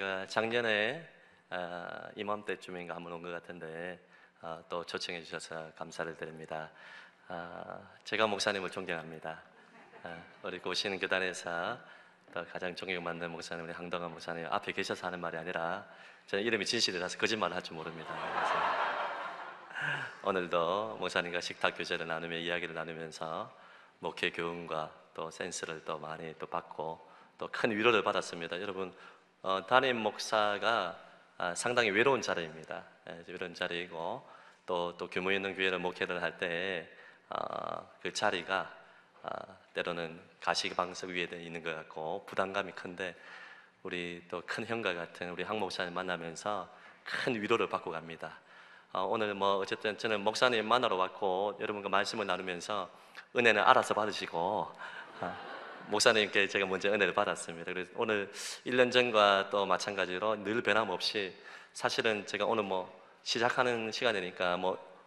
제가 작년에 이맘때쯤인가 한번 온 것 같은데 또 초청해 주셔서 감사를 드립니다. 제가 목사님을 존경합니다. 우리 오시는 교단에서 또 가장 존경받는 목사님 우리 황동환 목사님 앞에 계셔서 하는 말이 아니라 저는 이름이 진실이라서 거짓말을 할 줄 모릅니다. 그래서 오늘도 목사님과 식탁 교제를 나누며 이야기를 나누면서 목회 교훈과 또 센스를 또 많이 또 받고 또 큰 위로를 받았습니다. 여러분 담임 목사가 상당히 외로운 자리입니다. 외로운 자리이고 또 규모 있는 교회를 목회를 할 때 그 자리가 때로는 가시방석 위에 있는 것 같고 부담감이 큰데 우리 또 큰 형과 같은 우리 황 목사님 만나면서 큰 위로를 받고 갑니다. 오늘 어쨌든 저는 목사님 만나러 왔고 여러분과 말씀을 나누면서 은혜는 알아서 받으시고 목사님께 제가 먼저 은혜를 받았습니다. 그래서 오늘 1년 전과 또 마찬가지로 늘 변함없이 사실은 제가 오늘 시작하는 시간이니까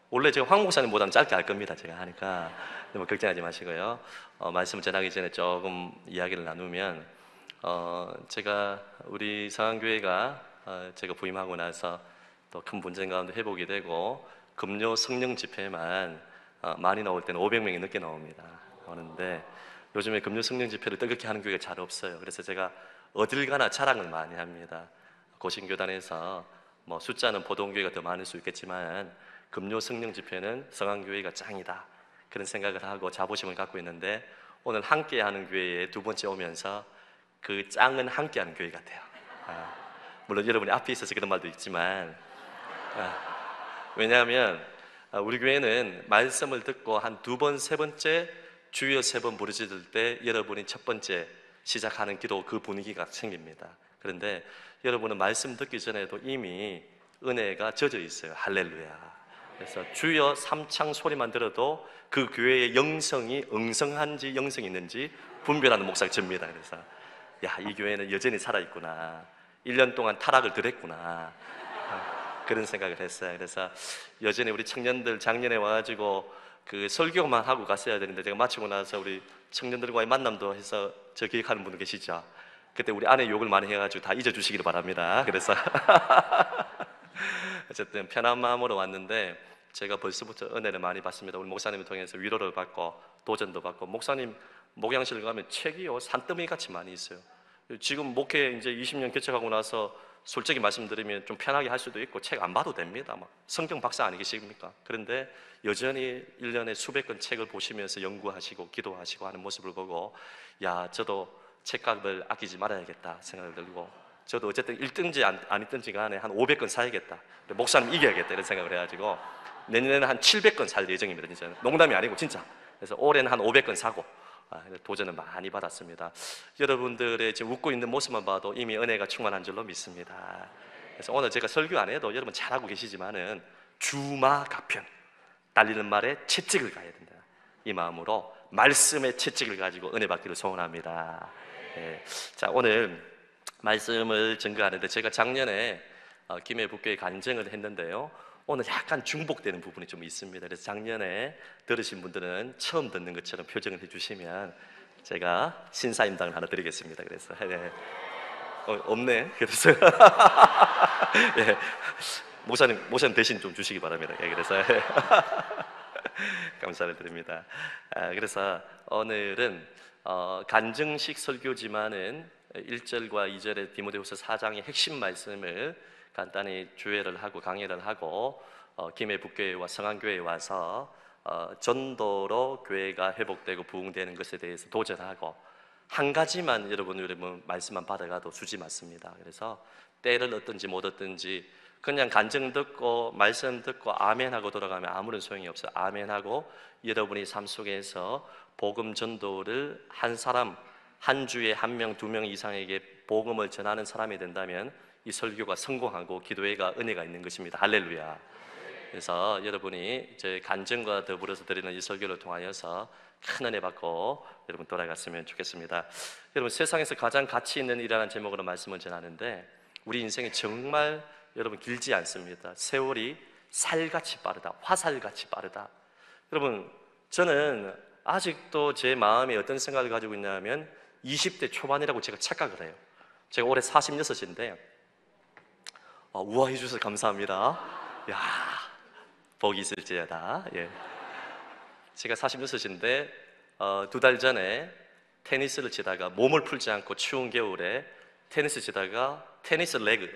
원래 제가 황 목사님보다는 짧게 할 겁니다. 제가 하니까 너무 걱정하지 마시고요. 말씀을 전하기 전에 조금 이야기를 나누면 제가 우리 상한교회가 제가 부임하고 나서 또 큰 분쟁 가운데 회복이 되고 금요 성령 집회만 많이 나올 때는 500명이 넘게 나옵니다. 오는데 요즘에 금요 성령 집회를 뜨겁게 하는 교회가 잘 없어요. 그래서 제가 어딜 가나 자랑을 많이 합니다. 고신교단에서 숫자는 보통교회가 더 많을 수 있겠지만 금요 성령 집회는 성한교회가 짱이다 그런 생각을 하고 자부심을 갖고 있는데 오늘 함께하는 교회에 두 번째 오면서 그 짱은 함께하는 교회 같아요. 물론 여러분이 앞에 있어서 그런 말도 있지만 왜냐하면 우리 교회는 말씀을 듣고 한 두 번, 세 번째 주여 세 번 부르짖을 때 여러분이 첫 번째 시작하는 기도 그 분위기가 생깁니다. 그런데 여러분은 말씀 듣기 전에도 이미 은혜가 젖어 있어요. 할렐루야. 그래서 주여 삼창 소리만 들어도 그 교회의 영성이 응성한지 영성이 있는지 분별하는 목사가 접니다. 그래서 이 교회는 여전히 살아있구나, 1년 동안 타락을 덜 했구나, 그런 생각을 했어요. 그래서 여전히 우리 청년들 작년에 와가지고 그 설교만 하고 갔어야 되는데 제가 마치고 나서 우리 청년들과의 만남도 해서 저 기획하는 분 계시죠? 그때 우리 아내 욕을 많이 해가지고 다 잊어주시기를 바랍니다. 그래서 어쨌든 편한 마음으로 왔는데 제가 벌써부터 은혜를 많이 받습니다. 우리 목사님을 통해서 위로를 받고 도전도 받고, 목사님 목양실 가면 책이요 산더미 같이 많이 있어요. 지금 목회 이제 20년 개척하고 나서 솔직히 말씀드리면 좀 편하게 할 수도 있고 책 안 봐도 됩니다. 성경 박사 아니겠습니까? 그런데 여전히 1년에 수백 권 책을 보시면서 연구하시고 기도하시고 하는 모습을 보고 저도 책값을 아끼지 말아야겠다 생각을 들고, 저도 어쨌든 1등지 아니든지 간에 한 500권 사야겠다, 목사님 이겨야겠다 이런 생각을 해가지고 내년에는 한 700권 살 예정입니다. 진짜 농담이 아니고 진짜. 그래서 올해는 한 500권 사고 도전을 많이 받았습니다. 여러분들의 지금 웃고 있는 모습만 봐도 이미 은혜가 충만한 줄로 믿습니다. 그래서 오늘 제가 설교 안 해도 여러분 잘 알고 계시지만은 주마가편, 달리는 말에 채찍을 가야 된다, 이 마음으로 말씀의 채찍을 가지고 은혜 받기를 소원합니다. 자, 오늘 말씀을 증거하는데 제가 작년에 김해 북교회 간증을 했는데요, 오늘 약간 중복되는 부분이 좀 있습니다. 그래서 작년에 들으신 분들은 처음 듣는 것처럼 표정을 해주시면 제가 신사임당을 하나 드리겠습니다. 그래서 없네. 그래서 목사님 대신 좀 주시기 바랍니다. 그래서 감사를 드립니다. 그래서 오늘은 간증식 설교지만은 1절과 2절의 디모데후서 4장의 핵심 말씀을 간단히 주회를 하고 강의를 하고 김해 북교회와 성안교회에 와서 전도로 교회가 회복되고 부흥되는 것에 대해서 도전하고, 한 가지만 여러분 말씀만 받아가도 주지 맞습니다. 그래서 때를 얻든지 못 얻든지 그냥 간증 듣고 말씀 듣고 아멘하고 돌아가면 아무런 소용이 없어요. 아멘하고 여러분이 삶 속에서 복음 전도를 한 사람, 한 주에 한 명, 두 명 이상에게 복음을 전하는 사람이 된다면 이 설교가 성공하고 기도회가 은혜가 있는 것입니다. 할렐루야. 그래서 여러분이 제 간증과 더불어서 드리는 이 설교를 통하여서 큰 은혜 받고 여러분 돌아갔으면 좋겠습니다. 여러분, 세상에서 가장 가치 있는 일이라는 제목으로 말씀을 전하는데 우리 인생이 정말 여러분 길지 않습니다. 세월이 살같이 빠르다, 화살같이 빠르다. 여러분, 저는 아직도 제 마음에 어떤 생각을 가지고 있냐면 20대 초반이라고 제가 착각을 해요. 제가 올해 46인데 우아해 주셔서 감사합니다. 야, 복이 있을지어다. 예. 제가 46인데 2달 전에 테니스를 치다가 몸을 풀지 않고 추운 겨울에 테니스 치다가 테니스 레그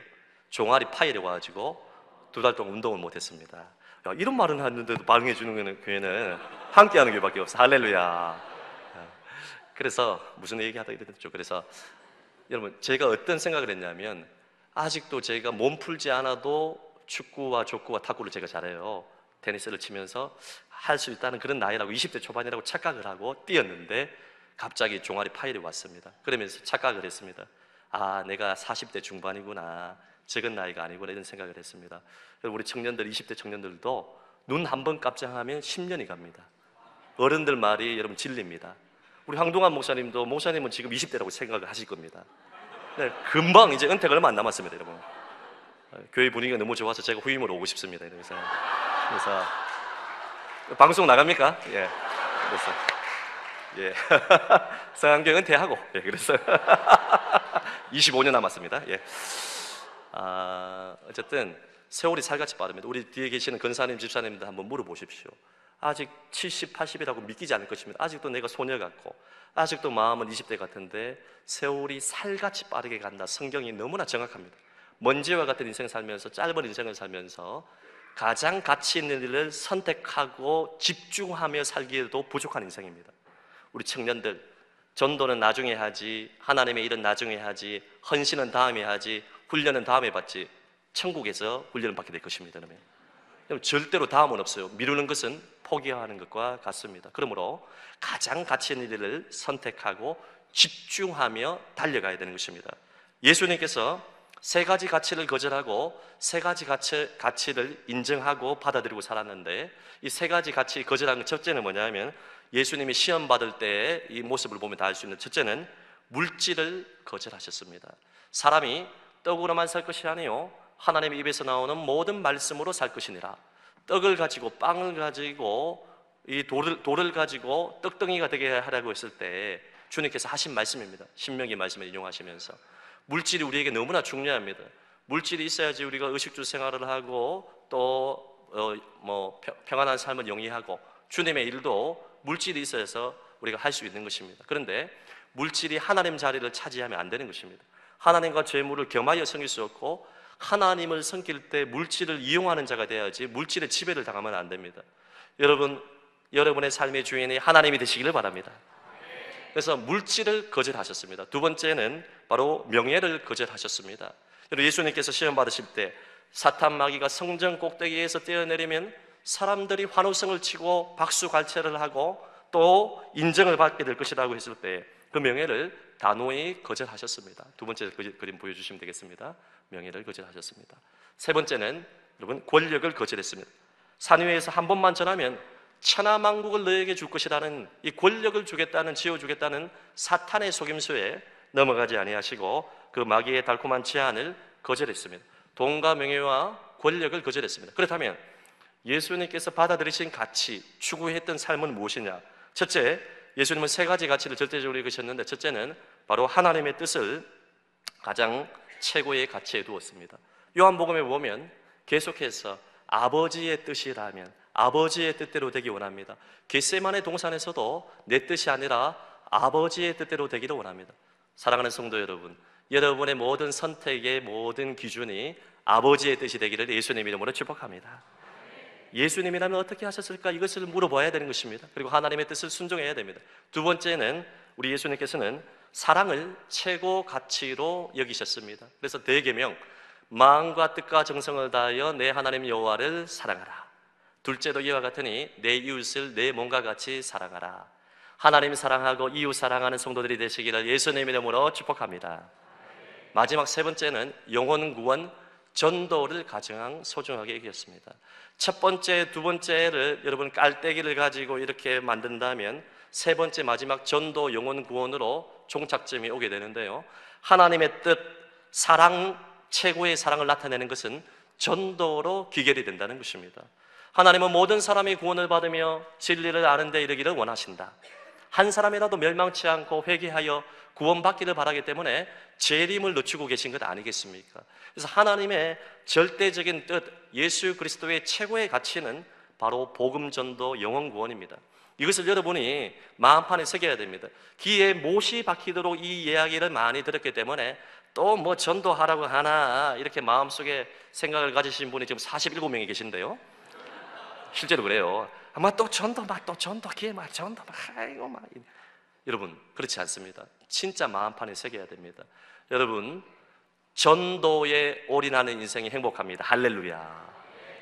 종아리 파열이 와가지고 2달 동안 운동을 못했습니다. 야, 이런 말은 하는데도 반응해 주는 교회는 함께하는 교회밖에 없어. 할렐루야. 그래서 무슨 얘기하다 이랬죠. 그래서 여러분, 제가 어떤 생각을 했냐면, 아직도 제가 몸 풀지 않아도 축구와 족구와 탁구를 제가 잘해요. 테니스를 치면서 할 수 있다는 그런 나이라고, 20대 초반이라고 착각을 하고 뛰었는데 갑자기 종아리 파열이 왔습니다. 그러면서 착각을 했습니다. 아, 내가 40대 중반이구나, 적은 나이가 아니구나, 이런 생각을 했습니다. 우리 청년들, 20대 청년들도 눈 한 번 깜짝하면 10년이 갑니다. 어른들 말이 여러분 진리입니다. 우리 황동환 목사님도, 목사님은 지금 20대라고 생각을 하실 겁니다. 네, 금방 이제 은퇴가 얼마 안 남았습니다, 여러분. 교회 분위기가 너무 좋아서 제가 후임으로 오고 싶습니다. 그래서 방송 나갑니까? 예. 그래서 예. 성안교회 은퇴하고, 예. 그래서 25년 남았습니다. 예. 어쨌든 세월이 살같이 빠릅니다. 우리 뒤에 계시는 권사님, 집사님들 한번 물어보십시오. 아직 70, 80이라고 믿기지 않을 것입니다. 아직도 내가 소녀 같고, 아직도 마음은 20대 같은데 세월이 살같이 빠르게 간다. 성경이 너무나 정확합니다. 먼지와 같은 인생을 살면서, 짧은 인생을 살면서 가장 가치 있는 일을 선택하고 집중하며 살기에도 부족한 인생입니다. 우리 청년들, 전도는 나중에 하지, 하나님의 일은 나중에 하지, 헌신은 다음에 하지, 훈련은 다음에 받지, 천국에서 훈련을 받게 될 것입니다. 그러면 절대로 다음은 없어요. 미루는 것은 포기하는 것과 같습니다. 그러므로 가장 가치 있는 일을 선택하고 집중하며 달려가야 되는 것입니다. 예수님께서 세 가지 가치를 거절하고 세 가지 가치를 인정하고 받아들이고 살았는데, 이 세 가지 가치 거절한 첫째는 뭐냐면, 예수님이 시험 받을 때의 이 모습을 보면 다 알 수 있는 첫째는 물질을 거절하셨습니다. 사람이 떡으로만 살 것이 아니요 하나님의 입에서 나오는 모든 말씀으로 살 것이니라. 떡을 가지고, 빵을 가지고, 이 돌을 가지고 떡덩이가 되게 하라고 했을 때 주님께서 하신 말씀입니다. 신명기 말씀을 인용하시면서 물질이 우리에게 너무나 중요합니다. 물질이 있어야지 우리가 의식주 생활을 하고 또 평안한 삶을 영위하고 주님의 일도 물질이 있어서 우리가 할 수 있는 것입니다. 그런데 물질이 하나님 자리를 차지하면 안 되는 것입니다. 하나님과 재물을 겸하여 섬길 수 없고, 하나님을 섬길 때 물질을 이용하는 자가 돼야지 물질의 지배를 당하면 안 됩니다. 여러분의 삶의 주인이 하나님이 되시기를 바랍니다. 그래서 물질을 거절하셨습니다. 두 번째는 바로 명예를 거절하셨습니다. 예수님께서 시험 받으실 때 사탄 마귀가 성전 꼭대기에서 뛰어내리면 사람들이 환호성을 치고 박수갈채를 하고 또 인정을 받게 될 것이라고 했을 때 그 명예를 단호히 거절하셨습니다. 두 번째 그림 보여주시면 되겠습니다. 명예를 거절하셨습니다. 세 번째는 여러분 권력을 거절했습니다. 산 위에서 한 번만 전하면 천하만국을 너에게 줄 것이라는 이 권력을 주겠다는, 지어주겠다는 사탄의 속임수에 넘어가지 아니하시고 그 마귀의 달콤한 제안을 거절했습니다. 돈과 명예와 권력을 거절했습니다. 그렇다면 예수님께서 받아들이신 가치, 추구했던 삶은 무엇이냐? 첫째, 예수님은 세 가지 가치를 절대적으로 이루셨는데, 첫째는 바로 하나님의 뜻을 가장 최고의 가치에 두었습니다. 요한복음에 보면 계속해서 아버지의 뜻이라면 아버지의 뜻대로 되기 원합니다. 겟세마네 동산에서도 내 뜻이 아니라 아버지의 뜻대로 되기를 원합니다. 사랑하는 성도 여러분, 여러분의 모든 선택의 모든 기준이 아버지의 뜻이 되기를 예수님 이름으로 축복합니다. 예수님이라면 어떻게 하셨을까? 이것을 물어봐야 되는 것입니다. 그리고 하나님의 뜻을 순종해야 됩니다. 두 번째는 우리 예수님께서는 사랑을 최고 가치로 여기셨습니다. 그래서 대계명, 마음과 뜻과 정성을 다하여 내 하나님 여호와를 사랑하라. 둘째도 이와 같으니 내 이웃을 내 몸과 같이 사랑하라. 하나님 사랑하고 이웃 사랑하는 성도들이 되시기를 예수님 이름으로 축복합니다. 마지막 세 번째는 영혼 구원, 전도를 가장 소중하게 여겼습니다. 첫 번째, 두 번째를 여러분 깔때기를 가지고 이렇게 만든다면 세 번째 마지막 전도, 영혼 구원으로 종착점이 오게 되는데요, 하나님의 뜻, 사랑, 최고의 사랑을 나타내는 것은 전도로 귀결이 된다는 것입니다. 하나님은 모든 사람이 구원을 받으며 진리를 아는 데 이르기를 원하신다. 한 사람이라도 멸망치 않고 회개하여 구원받기를 바라기 때문에 재림을 늦추고 계신 것 아니겠습니까? 그래서 하나님의 절대적인 뜻, 예수 그리스도의 최고의 가치는 바로 복음 전도, 영혼 구원입니다. 이것을 여러분이 마음판에 새겨야 됩니다. 귀에 못이 박히도록 이 이야기를 많이 들었기 때문에 또 뭐 전도하라고 하나 이렇게 마음속에 생각을 가지신 분이 지금 47명이 계신데요. 실제로 그래요. 아마 또 전도, 기회 전도, 아이고 여러분, 그렇지 않습니다. 진짜 마음판에 새겨야 됩니다. 여러분, 전도에 올인하는 인생이 행복합니다. 할렐루야.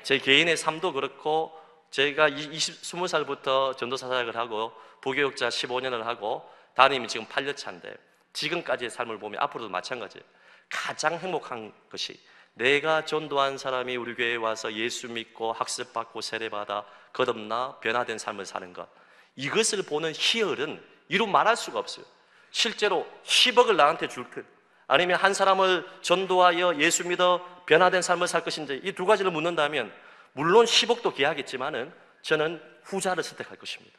제 개인의 삶도 그렇고, 제가 20살부터 전도 사역을 하고 부교육자 15년을 하고 담임이 지금 8년 차인데 지금까지의 삶을 보면 앞으로도 마찬가지예요. 가장 행복한 것이 내가 전도한 사람이 우리 교회에 와서 예수 믿고 학습받고 세례받아 거듭나 변화된 삶을 사는 것, 이것을 보는 희열은 이루 말할 수가 없어요. 실제로 10억을 나한테 줄 것, 아니면 한 사람을 전도하여 예수 믿어 변화된 삶을 살 것인지, 이 두 가지를 묻는다면 물론 10억도 귀하겠지만은 저는 후자를 선택할 것입니다.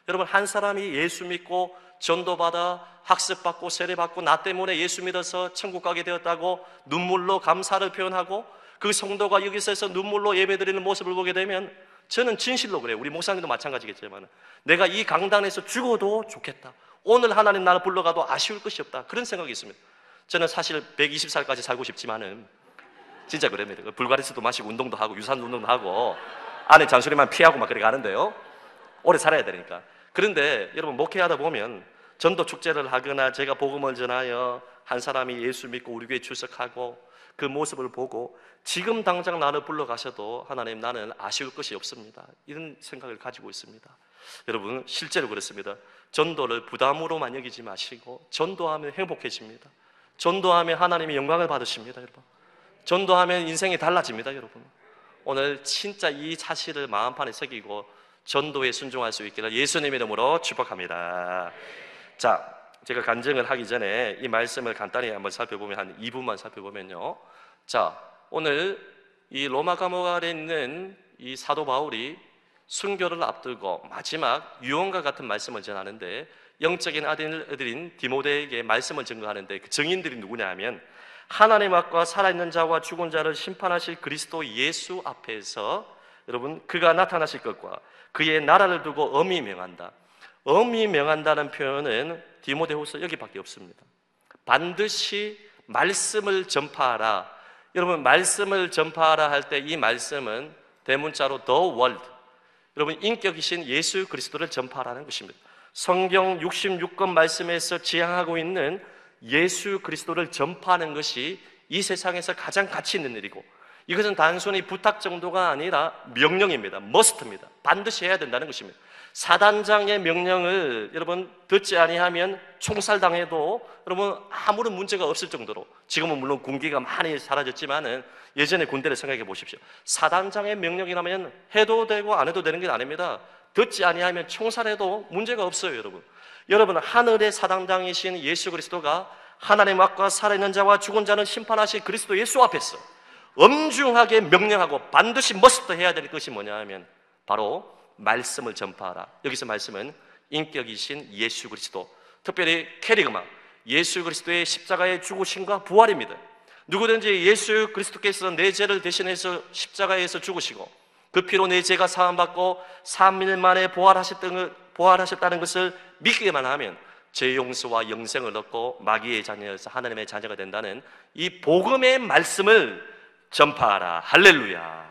여러분, 한 사람이 예수 믿고 전도받아 학습받고 세례받고 나 때문에 예수 믿어서 천국 가게 되었다고 눈물로 감사를 표현하고 그 성도가 여기서 해서 눈물로 예배드리는 모습을 보게 되면 저는 진실로 그래요. 우리 목사님도 마찬가지겠지만 내가 이 강단에서 죽어도 좋겠다, 오늘 하나님 나를 불러가도 아쉬울 것이 없다, 그런 생각이 있습니다. 저는 사실 120살까지 살고 싶지만은 진짜 그럽니다. 불가리스도 마시고 운동도 하고 유산소 운동도 하고 아내 잔소리만 피하고 막 그렇게 가는데요, 오래 살아야 되니까. 그런데 여러분, 목회하다 보면 전도 축제를 하거나 제가 복음을 전하여 한 사람이 예수 믿고 우리 교회에 출석하고 그 모습을 보고 지금 당장 나를 불러가셔도 하나님 나는 아쉬울 것이 없습니다, 이런 생각을 가지고 있습니다. 여러분, 실제로 그렇습니다. 전도를 부담으로만 여기지 마시고 전도하면 행복해집니다. 전도하면 하나님의 영광을 받으십니다. 여러분, 전도하면 인생이 달라집니다. 여러분, 오늘 진짜 이 사실을 마음판에 새기고 전도에 순종할 수 있기를 예수님의 이름으로 축복합니다. 자, 제가 간증을 하기 전에 이 말씀을 간단히 한번 살펴보면, 한 2분만 살펴보면요, 자, 오늘 이 로마 감옥 안에 있는 이 사도 바울이 순교를 앞두고 마지막 유언과 같은 말씀을 전하는데, 영적인 아들인 디모데에게 말씀을 증거하는데 그 증인들이 누구냐 하면 하나님 앞과 살아있는 자와 죽은 자를 심판하실 그리스도 예수 앞에서 여러분, 그가 나타나실 것과 그의 나라를 두고 엄히 명한다. 엄히 명한다는 표현은 디모데후서 여기밖에 없습니다. 반드시 말씀을 전파하라. 여러분, 말씀을 전파하라 할 때 이 말씀은 대문자로 the word, 여러분 인격이신 예수 그리스도를 전파하라는 것입니다. 성경 66권 말씀에서 지향하고 있는 예수 그리스도를 전파하는 것이 이 세상에서 가장 가치 있는 일이고, 이것은 단순히 부탁 정도가 아니라 명령입니다. must입니다. 반드시 해야 된다는 것입니다. 사단장의 명령을 여러분 듣지 아니하면 총살당해도 여러분 아무런 문제가 없을 정도로, 지금은 물론 군기가 많이 사라졌지만은 예전에 군대를 생각해 보십시오. 사단장의 명령이라면 해도 되고 안 해도 되는 게 아닙니다. 듣지 아니하면 총살해도 문제가 없어요. 여러분, 하늘의 사단장이신 예수 그리스도가 하나님 앞과 살아있는 자와 죽은 자는 심판하신 그리스도 예수 앞에서 엄중하게 명령하고 반드시 must 해야 될 것이 뭐냐 하면 바로 말씀을 전파하라. 여기서 말씀은 인격이신 예수 그리스도, 특별히 캐리그마, 예수 그리스도의 십자가의 죽으심과 부활입니다. 누구든지 예수 그리스도께서 내 죄를 대신해서 십자가에서 죽으시고 그 피로 내 죄가 사함받고 3일 만에 부활하셨다는 것을 믿기만 하면 죄 용서와 영생을 얻고 마귀의 자녀여서 하나님의 자녀가 된다는 이 복음의 말씀을 전파하라. 할렐루야.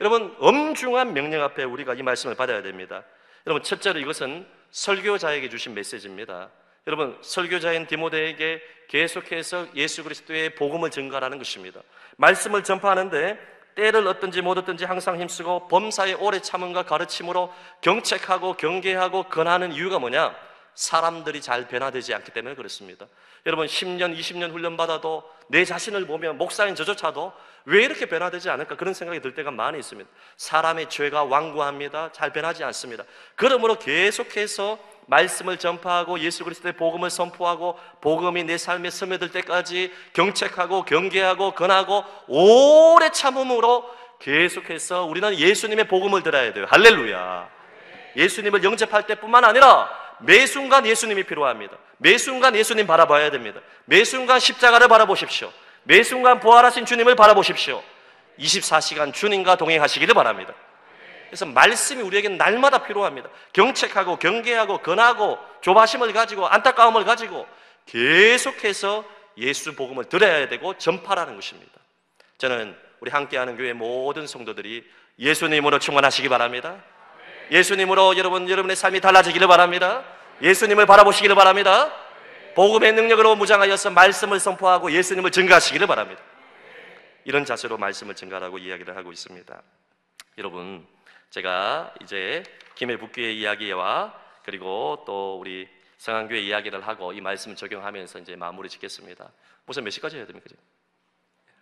여러분, 엄중한 명령 앞에 우리가 이 말씀을 받아야 됩니다. 여러분, 첫째로 이것은 설교자에게 주신 메시지입니다. 여러분, 설교자인 디모데에게 계속해서 예수 그리스도의 복음을 전가하라는 것입니다. 말씀을 전파하는데 때를 얻든지 못 얻든지 항상 힘쓰고 범사에 오래 참음과 가르침으로 경책하고 경계하고 권하는 이유가 뭐냐? 사람들이 잘 변화되지 않기 때문에 그렇습니다. 여러분, 10년, 20년 훈련받아도 내 자신을 보면 목사인 저조차도 왜 이렇게 변화되지 않을까, 그런 생각이 들 때가 많이 있습니다. 사람의 죄가 완고합니다. 잘 변하지 않습니다. 그러므로 계속해서 말씀을 전파하고 예수 그리스도의 복음을 선포하고 복음이 내 삶에 스며들 때까지 경책하고 경계하고 권하고 오래 참음으로 계속해서 우리는 예수님의 복음을 들어야 돼요. 할렐루야. 예수님을 영접할 때뿐만 아니라 매 순간 예수님이 필요합니다. 매 순간 예수님 바라봐야 됩니다. 매 순간 십자가를 바라보십시오. 매 순간 부활하신 주님을 바라보십시오. 24시간 주님과 동행하시기를 바랍니다. 그래서 말씀이 우리에게는 날마다 필요합니다. 경책하고 경계하고 권하고 조바심을 가지고 안타까움을 가지고 계속해서 예수 복음을 들어야 되고 전파라는 것입니다. 저는 우리 함께하는 교회 모든 성도들이 예수님으로 충만하시기 바랍니다. 예수님으로 여러분의 삶이 달라지기를 바랍니다. 예수님을 바라보시기를 바랍니다. 복음의 능력으로 무장하여서 말씀을 선포하고 예수님을 증거하시기를 바랍니다. 이런 자세로 말씀을 증거하라고 이야기를 하고 있습니다. 여러분, 제가 이제 김해 북교회 이야기와 그리고 또 우리 성안교회 이야기를 하고 이 말씀을 적용하면서 이제 마무리 짓겠습니다. 무슨 몇 시까지 해야 됩니까?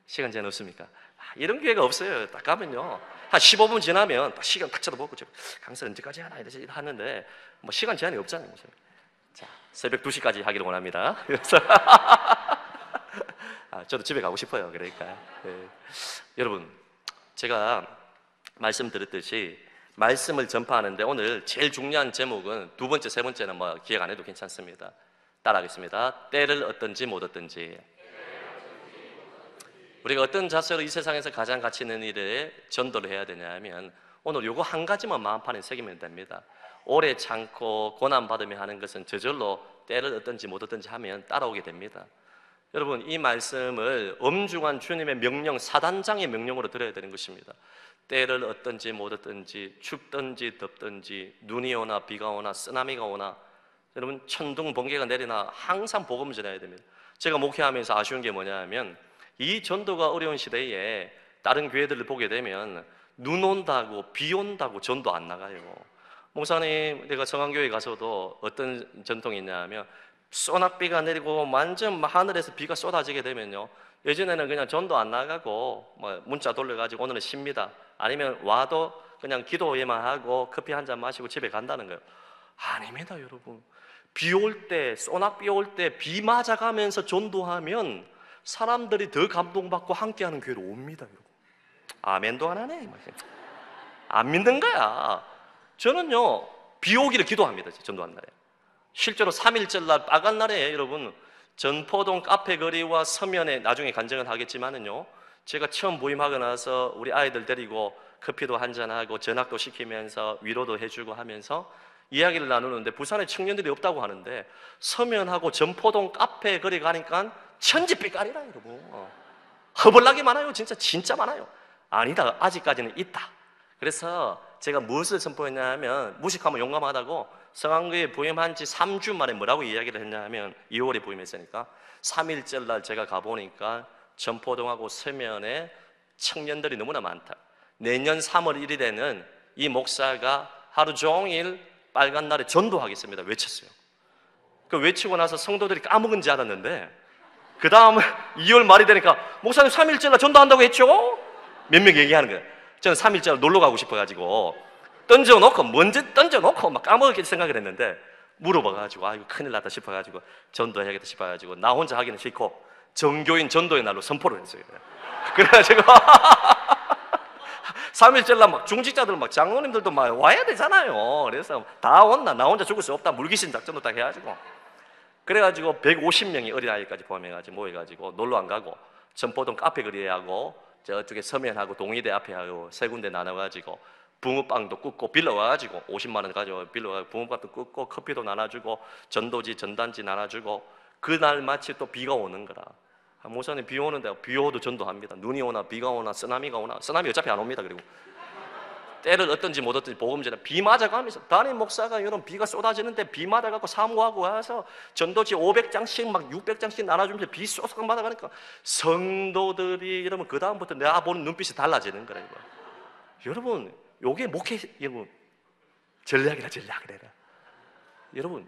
시간 제한 없습니까? 이런 기회가 없어요. 딱 가면요, 한 15분 지나면 딱 시간 딱 쳐다보고 강사 언제까지 하나 이렇게 하는데 뭐 시간 제한이 없잖아요. 자, 새벽 2시까지 하기를 원합니다. 그래서 저도 집에 가고 싶어요. 그러니까 여러분, 제가 말씀드렸듯이 말씀을 전파하는데 오늘 제일 중요한 제목은 두 번째, 세 번째는 뭐 기억 안 해도 괜찮습니다. 따라하겠습니다. 때를 얻든지 못 얻든지. 우리가 어떤 자세로 이 세상에서 가장 가치 있는 일에 전도를 해야 되냐 하면 오늘 요거 한 가지만 마음판에 새기면 됩니다. 오래 참고 고난받으며 하는 것은 저절로 때를 얻든지 못 얻든지 하면 따라오게 됩니다. 여러분, 이 말씀을 엄중한 주님의 명령, 사단장의 명령으로 들어야 되는 것입니다. 때를 얻든지 못 얻든지, 춥든지 덥든지, 눈이 오나 비가 오나 쓰나미가 오나, 여러분 천둥 번개가 내리나 항상 복음을 전해야 됩니다. 제가 목회하면서 아쉬운 게 뭐냐 하면 이 전도가 어려운 시대에 다른 교회들을 보게 되면 눈 온다고 비 온다고 전도 안 나가요. 목사님, 내가 성안교회 가서도 어떤 전통이 있냐 하면 소낙비가 내리고 완전 하늘에서 비가 쏟아지게 되면요, 예전에는 그냥 전도 안 나가고 뭐 문자 돌려가지고 오늘은 쉽니다, 아니면 와도 그냥 기도회만 하고 커피 한 잔 마시고 집에 간다는 거예요. 아닙니다, 여러분. 비 올 때, 소낙비 올 때 비 맞아가면서 전도하면 사람들이 더 감동받고 함께하는 교회로 옵니다, 여러분. 아멘도 안 하네. 안 믿는 거야. 저는요, 비 오기를 기도합니다, 전도한 날에. 실제로 3.1절 날 빨간 날에 여러분 전포동 카페 거리와 서면에 나중에 간증을 하겠지만은요, 제가 처음 부임하고 나서 우리 아이들 데리고 커피도 한잔하고 전학도 시키면서 위로도 해주고 하면서 이야기를 나누는데 부산에 청년들이 없다고 하는데 서면하고 전포동 카페 거리 가니까 천지빛깔이라 여러분. 허벌나게 많아요. 진짜 많아요. 아니다, 아직까지는 있다. 그래서 제가 무엇을 선포했냐 하면 무식하면 용감하다고 성안교회 부임한 지 3주 만에 뭐라고 이야기를 했냐 하면 2월에 부임했으니까 3.1절 날 제가 가보니까 전포동하고 서면에 청년들이 너무나 많다. 내년 3월 1일에는 이 목사가 하루 종일 빨간 날에 전도하겠습니다 외쳤어요. 그 외치고 나서 성도들이 까먹은 줄 알았는데 그 다음 2월 말이 되니까 목사님 3.1절 날 전도한다고 했죠? 몇 명 얘기하는 거예요. 저는 3.1절 날 놀러 가고 싶어가지고 먼저 던져놓고 막 까먹을 생각을 했는데 물어봐가지고 아이고 큰일 났다 싶어가지고 전도해야겠다 싶어가지고 나 혼자 하기는 싫고 정교인 전도의 날로 선포를 했어요. 그래가지고 3.1절 날 막 중직자들 막 장로님들도 막 와야 되잖아요. 그래서 다 온나 나 혼자 죽을 수 없다 물귀신 작전도 딱 해가지고 그래가지고 150명이 어린아이까지 포함해가지고 모여가지고 놀러 안 가고 전포동 카페 거리에 하고 저쪽에 서면하고 동의대 앞에 하고 세 군데 나눠가지고 붕어빵도 굽고 빌려와가지고 50만 원 가지고 빌려와가지고 붕어빵도 굽고 커피도 나눠주고 전도지 전단지 나눠주고 그날 마치 또 비가 오는 거라. 목사님 비 오는데 비 오도 전도합니다. 눈이 오나 비가 오나 쓰나미가 오나 쓰나미 어차피 안 옵니다. 그리고 때를 얻든지 못 얻든지 복음 전에 비 맞아가면서 담임 목사가 이런 비가 쏟아지는데 비 맞아갖고 사모하고 와서 전도지 500장씩 막 600장씩 나눠주면서 비 쏙쏙 맞아가니까 성도들이 여러분 그 다음부터 내가 보는 눈빛이 달라지는 거예요. 여러분 요게 목회 여러분 전략이라. 여러분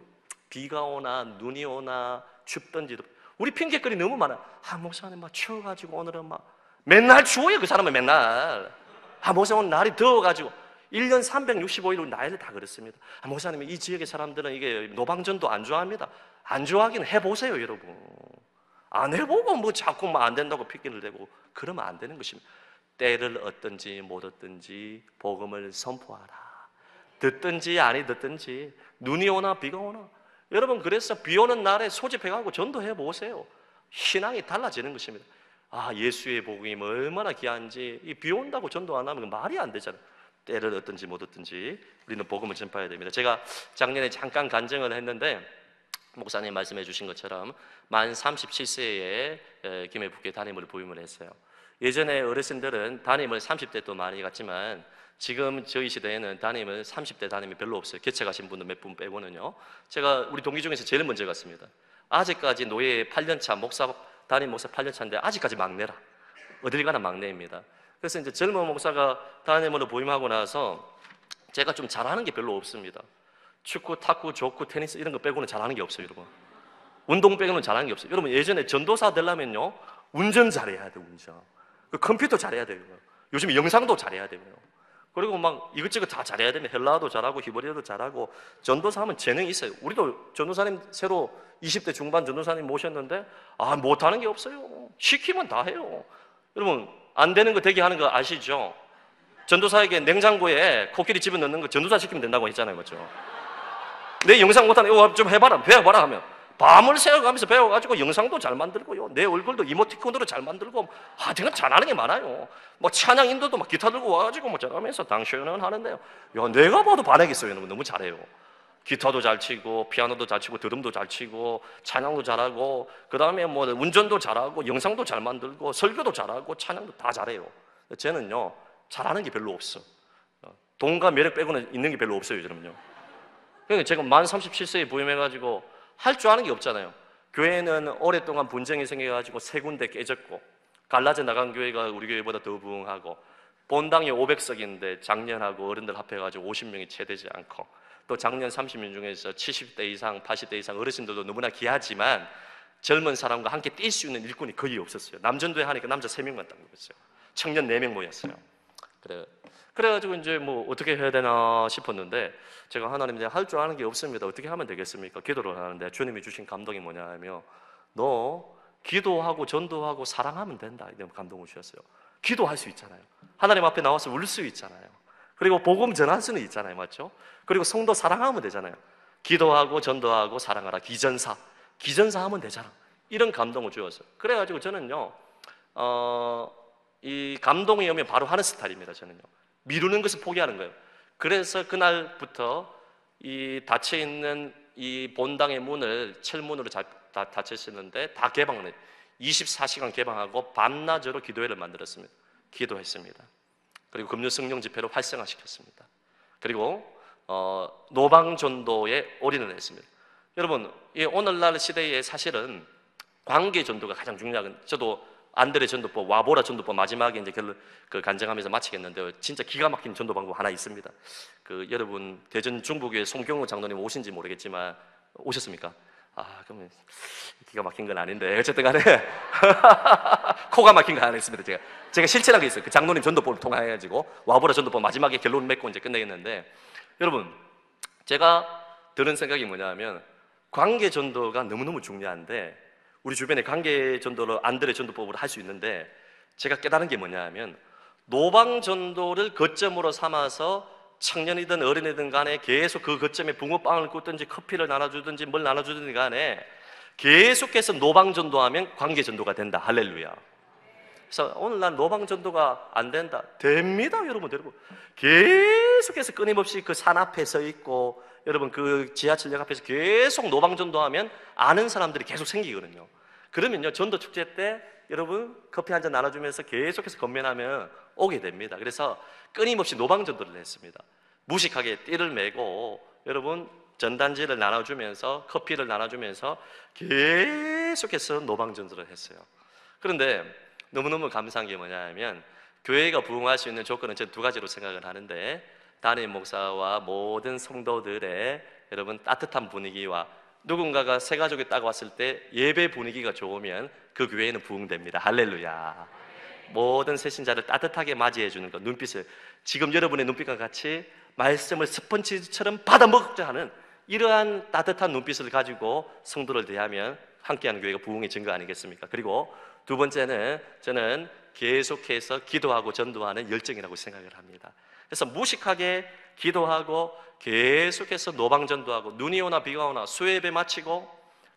비가 오나 눈이 오나 춥든지 우리 핑계거리 너무 많아. 목사님 막 추워가지고 오늘은 막 맨날 추워요. 그 사람은 맨날 목사님 오늘 날이 더워가지고 1년 365일 날을 다 그렇습니다. 목사님 이 지역의 사람들은 이게 노방전도 안 좋아합니다. 안 좋아하기는 해보세요 여러분. 안 해보고 뭐 자꾸 뭐 안 된다고 핑계를 대고 그러면 안 되는 것입니다. 때를 얻든지 못 얻든지 복음을 선포하라. 듣든지 아니 듣든지, 눈이 오나 비가 오나. 여러분, 그래서 비 오는 날에 소집해가고 전도해 보세요. 신앙이 달라지는 것입니다. 아, 예수의 복음이 얼마나 귀한지. 이 비 온다고 전도 안 하면 말이 안 되잖아요. 때를 얻든지 못 얻든지 우리는 복음을 전파해야 됩니다. 제가 작년에 잠깐 간증을 했는데, 목사님 말씀해 주신 것처럼 만 37세에 김해북교회 담임을 부임을 했어요. 예전에 어르신들은 담임을 30대 또 많이 갔지만, 지금 저희 시대에는 담임을 30대 담임이 별로 없어요. 개최 가신 분들 몇 분 빼고는요. 제가 우리 동기 중에서 제일 먼저 갔습니다. 아직까지 노예 8년차, 담임 목사 8년차인데 아직까지 막내라. 어딜 가나 막내입니다. 그래서 이제 젊은 목사가 담임으로 부임하고 나서 제가 좀 잘하는 게 별로 없습니다. 축구, 탁구, 족구, 테니스 이런 거 빼고는 잘하는 게 없어요, 여러분. 운동 빼고는 잘하는 게 없어요. 여러분, 예전에 전도사 되려면요, 운전 잘해야 돼요, 운전. 컴퓨터 잘해야 돼요. 요즘 영상도 잘해야 돼요. 그리고 막 이것저것 다 잘해야 되면 헬라어도 잘하고 히브리어도 잘하고. 전도사 하면 재능이 있어요. 우리도 전도사님 새로 20대 중반 전도사님 모셨는데 못하는 게 없어요. 시키면 다 해요. 여러분, 안 되는 거 되게 하는 거 아시죠? 전도사에게 냉장고에 코끼리 집어넣는 거 전도사 시키면 된다고 했잖아요, 맞죠? 내 영상 못하는 이거 좀 해봐라, 배워봐라 하면 밤을 새워가면서 배워가지고 영상도 잘 만들고요, 내 얼굴도 이모티콘으로 잘 만들고, 제가 잘하는 게 많아요. 뭐 찬양 인도도 막 기타 들고 와가지고 뭐 잘하면서 당신은 하는데요, 야, 내가 봐도 반하겠어요. 너무 잘해요. 기타도 잘 치고, 피아노도 잘 치고, 드럼도 잘 치고, 찬양도 잘하고, 그 다음에 뭐 운전도 잘하고, 영상도 잘 만들고, 설교도 잘하고, 찬양도 다 잘해요. 쟤는요, 잘하는 게 별로 없어. 돈과 매력 빼고는 있는 게 별로 없어요, 저는요. 그러니까 제가 만 37세에 부임해가지고 할 줄 아는 게 없잖아요. 교회는 오랫동안 분쟁이 생겨가지고 세 군데 깨졌고, 갈라져 나간 교회가 우리 교회보다 더 부흥하고, 본당이 500석인데 작년하고 어른들 합해가지고 50명이 채 되지 않고, 또 작년 30명 중에서 70대 이상, 80대 이상 어르신들도 너무나 귀하지만 젊은 사람과 함께 뛸 수 있는 일꾼이 거의 없었어요. 남전도에 하니까 남자 3명만 딱 모였어요. 청년 4명 모였어요. 그래가지고 이제 뭐 어떻게 해야 되나 싶었는데, 제가 하나님, 이제 할 줄 아는 게 없습니다. 어떻게 하면 되겠습니까? 기도를 하는데 주님이 주신 감동이 뭐냐 하면, 너 기도하고 전도하고 사랑하면 된다, 이런 감동을 주셨어요. 기도할 수 있잖아요. 하나님 앞에 나와서 울 수 있잖아요. 그리고 복음 전할 수는 있잖아요, 맞죠? 그리고 성도 사랑하면 되잖아요. 기도하고 전도하고 사랑하라, 기전사 하면 되잖아. 이런 감동을 주었어요. 그래가지고 저는요, 이 감동이 오면 바로 하는 스타일입니다. 저는요, 미루는 것을 포기하는 거예요. 그래서 그날부터 이 닫혀 있는 이 본당의 문을 철문으로 닫혔었는데 다 개방을 해요. 24시간 개방하고 밤낮으로 기도회를 만들었습니다. 기도했습니다. 그리고 금요 성령 집회로 활성화시켰습니다. 그리고 노방전도에 올인을 했습니다. 여러분, 이 오늘날 시대에 사실은 관계 전도가 가장 중요한, 저도 안드레 전도법, 와보라 전도법 마지막에 이제 그 간증하면서 마치겠는데요, 진짜 기가 막힌 전도 방법 하나 있습니다. 여러분, 대전 중부교회 송경호 장로님 오신지 모르겠지만 오셨습니까? 그러면 기가 막힌 건 아닌데 어쨌든 간에 코가 막힌 거 하나 있습니다. 제가 실천하게 있어요. 그 장로님 전도법을 통해가지고 와보라 전도법 마지막에 결론 맺고 이제 끝내겠는데, 여러분, 제가 드는 생각이 뭐냐 하면, 관계 전도가 너무너무 중요한데, 우리 주변에 관계 전도를 안드레 전도법으로 할 수 있는데, 제가 깨달은 게 뭐냐 하면, 노방 전도를 거점으로 삼아서 청년이든 어린이든 간에 계속 그 거점에 붕어빵을 굽든지 커피를 나눠주든지 뭘 나눠주든지 간에 계속해서 노방 전도하면 관계 전도가 된다. 할렐루야. 그래서 오늘날 노방 전도가 안 된다. 됩니다, 여러분. 계속해서 끊임없이 그 산 앞에 서 있고, 여러분, 그 지하철역 앞에서 계속 노방 전도하면 아는 사람들이 계속 생기거든요. 그러면요, 전도 축제 때 여러분 커피 한 잔 나눠주면서 계속해서 건면하면 오게 됩니다. 그래서 끊임없이 노방 전도를 했습니다. 무식하게 띠를 메고 여러분 전단지를 나눠주면서 커피를 나눠주면서 계속해서 노방 전도를 했어요. 그런데 너무너무 감사한 게 뭐냐면, 교회가 부흥할 수 있는 조건은 저는 2가지로 생각을 하는데, 담임 목사와 모든 성도들의 여러분 따뜻한 분위기와, 누군가가 새 가족이 딱 왔을 때 예배 분위기가 좋으면 그 교회는 부흥됩니다. 할렐루야. 모든 새신자를 따뜻하게 맞이해 주는 것, 눈빛을, 지금 여러분의 눈빛과 같이 말씀을 스펀지처럼 받아먹자 하는 이러한 따뜻한 눈빛을 가지고 성도를 대하면 함께하는 교회가 부흥의 증거 아니겠습니까? 그리고 2번째는 저는 계속해서 기도하고 전도하는 열정이라고 생각을 합니다. 그래서 무식하게 기도하고 계속해서 노방전도하고 눈이 오나 비가 오나 수요예배 마치고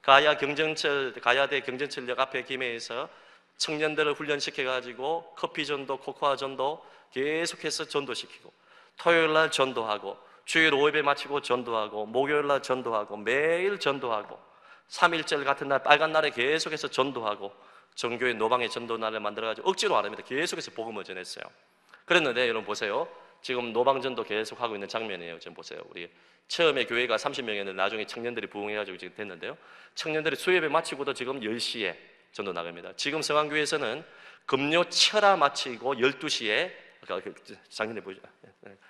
가야대 경전철역 앞에 김해에서 청년들을 훈련시켜가지고 커피전도, 코코아전도 계속해서 전도시키고 토요일날 전도하고 주일 오예배 마치고 전도하고 목요일날 전도하고 매일 전도하고 3.1절 같은 날 빨간 날에 계속해서 전도하고 정교회 노방의 전도날을 만들어가지고 억지로 안 합니다. 계속해서 복음을 전했어요. 그랬는데 여러분 보세요. 지금 노방전도 계속하고 있는 장면이에요. 지금 보세요. 우리 처음에 교회가 30명이었는데 나중에 청년들이 부흥해가지고 지금 됐는데요. 청년들이 수요예배 마치고도 지금 10시에 전도 나갑니다. 지금 성안교회에서는 금요 철야 마치고 12시에 작년에 보죠.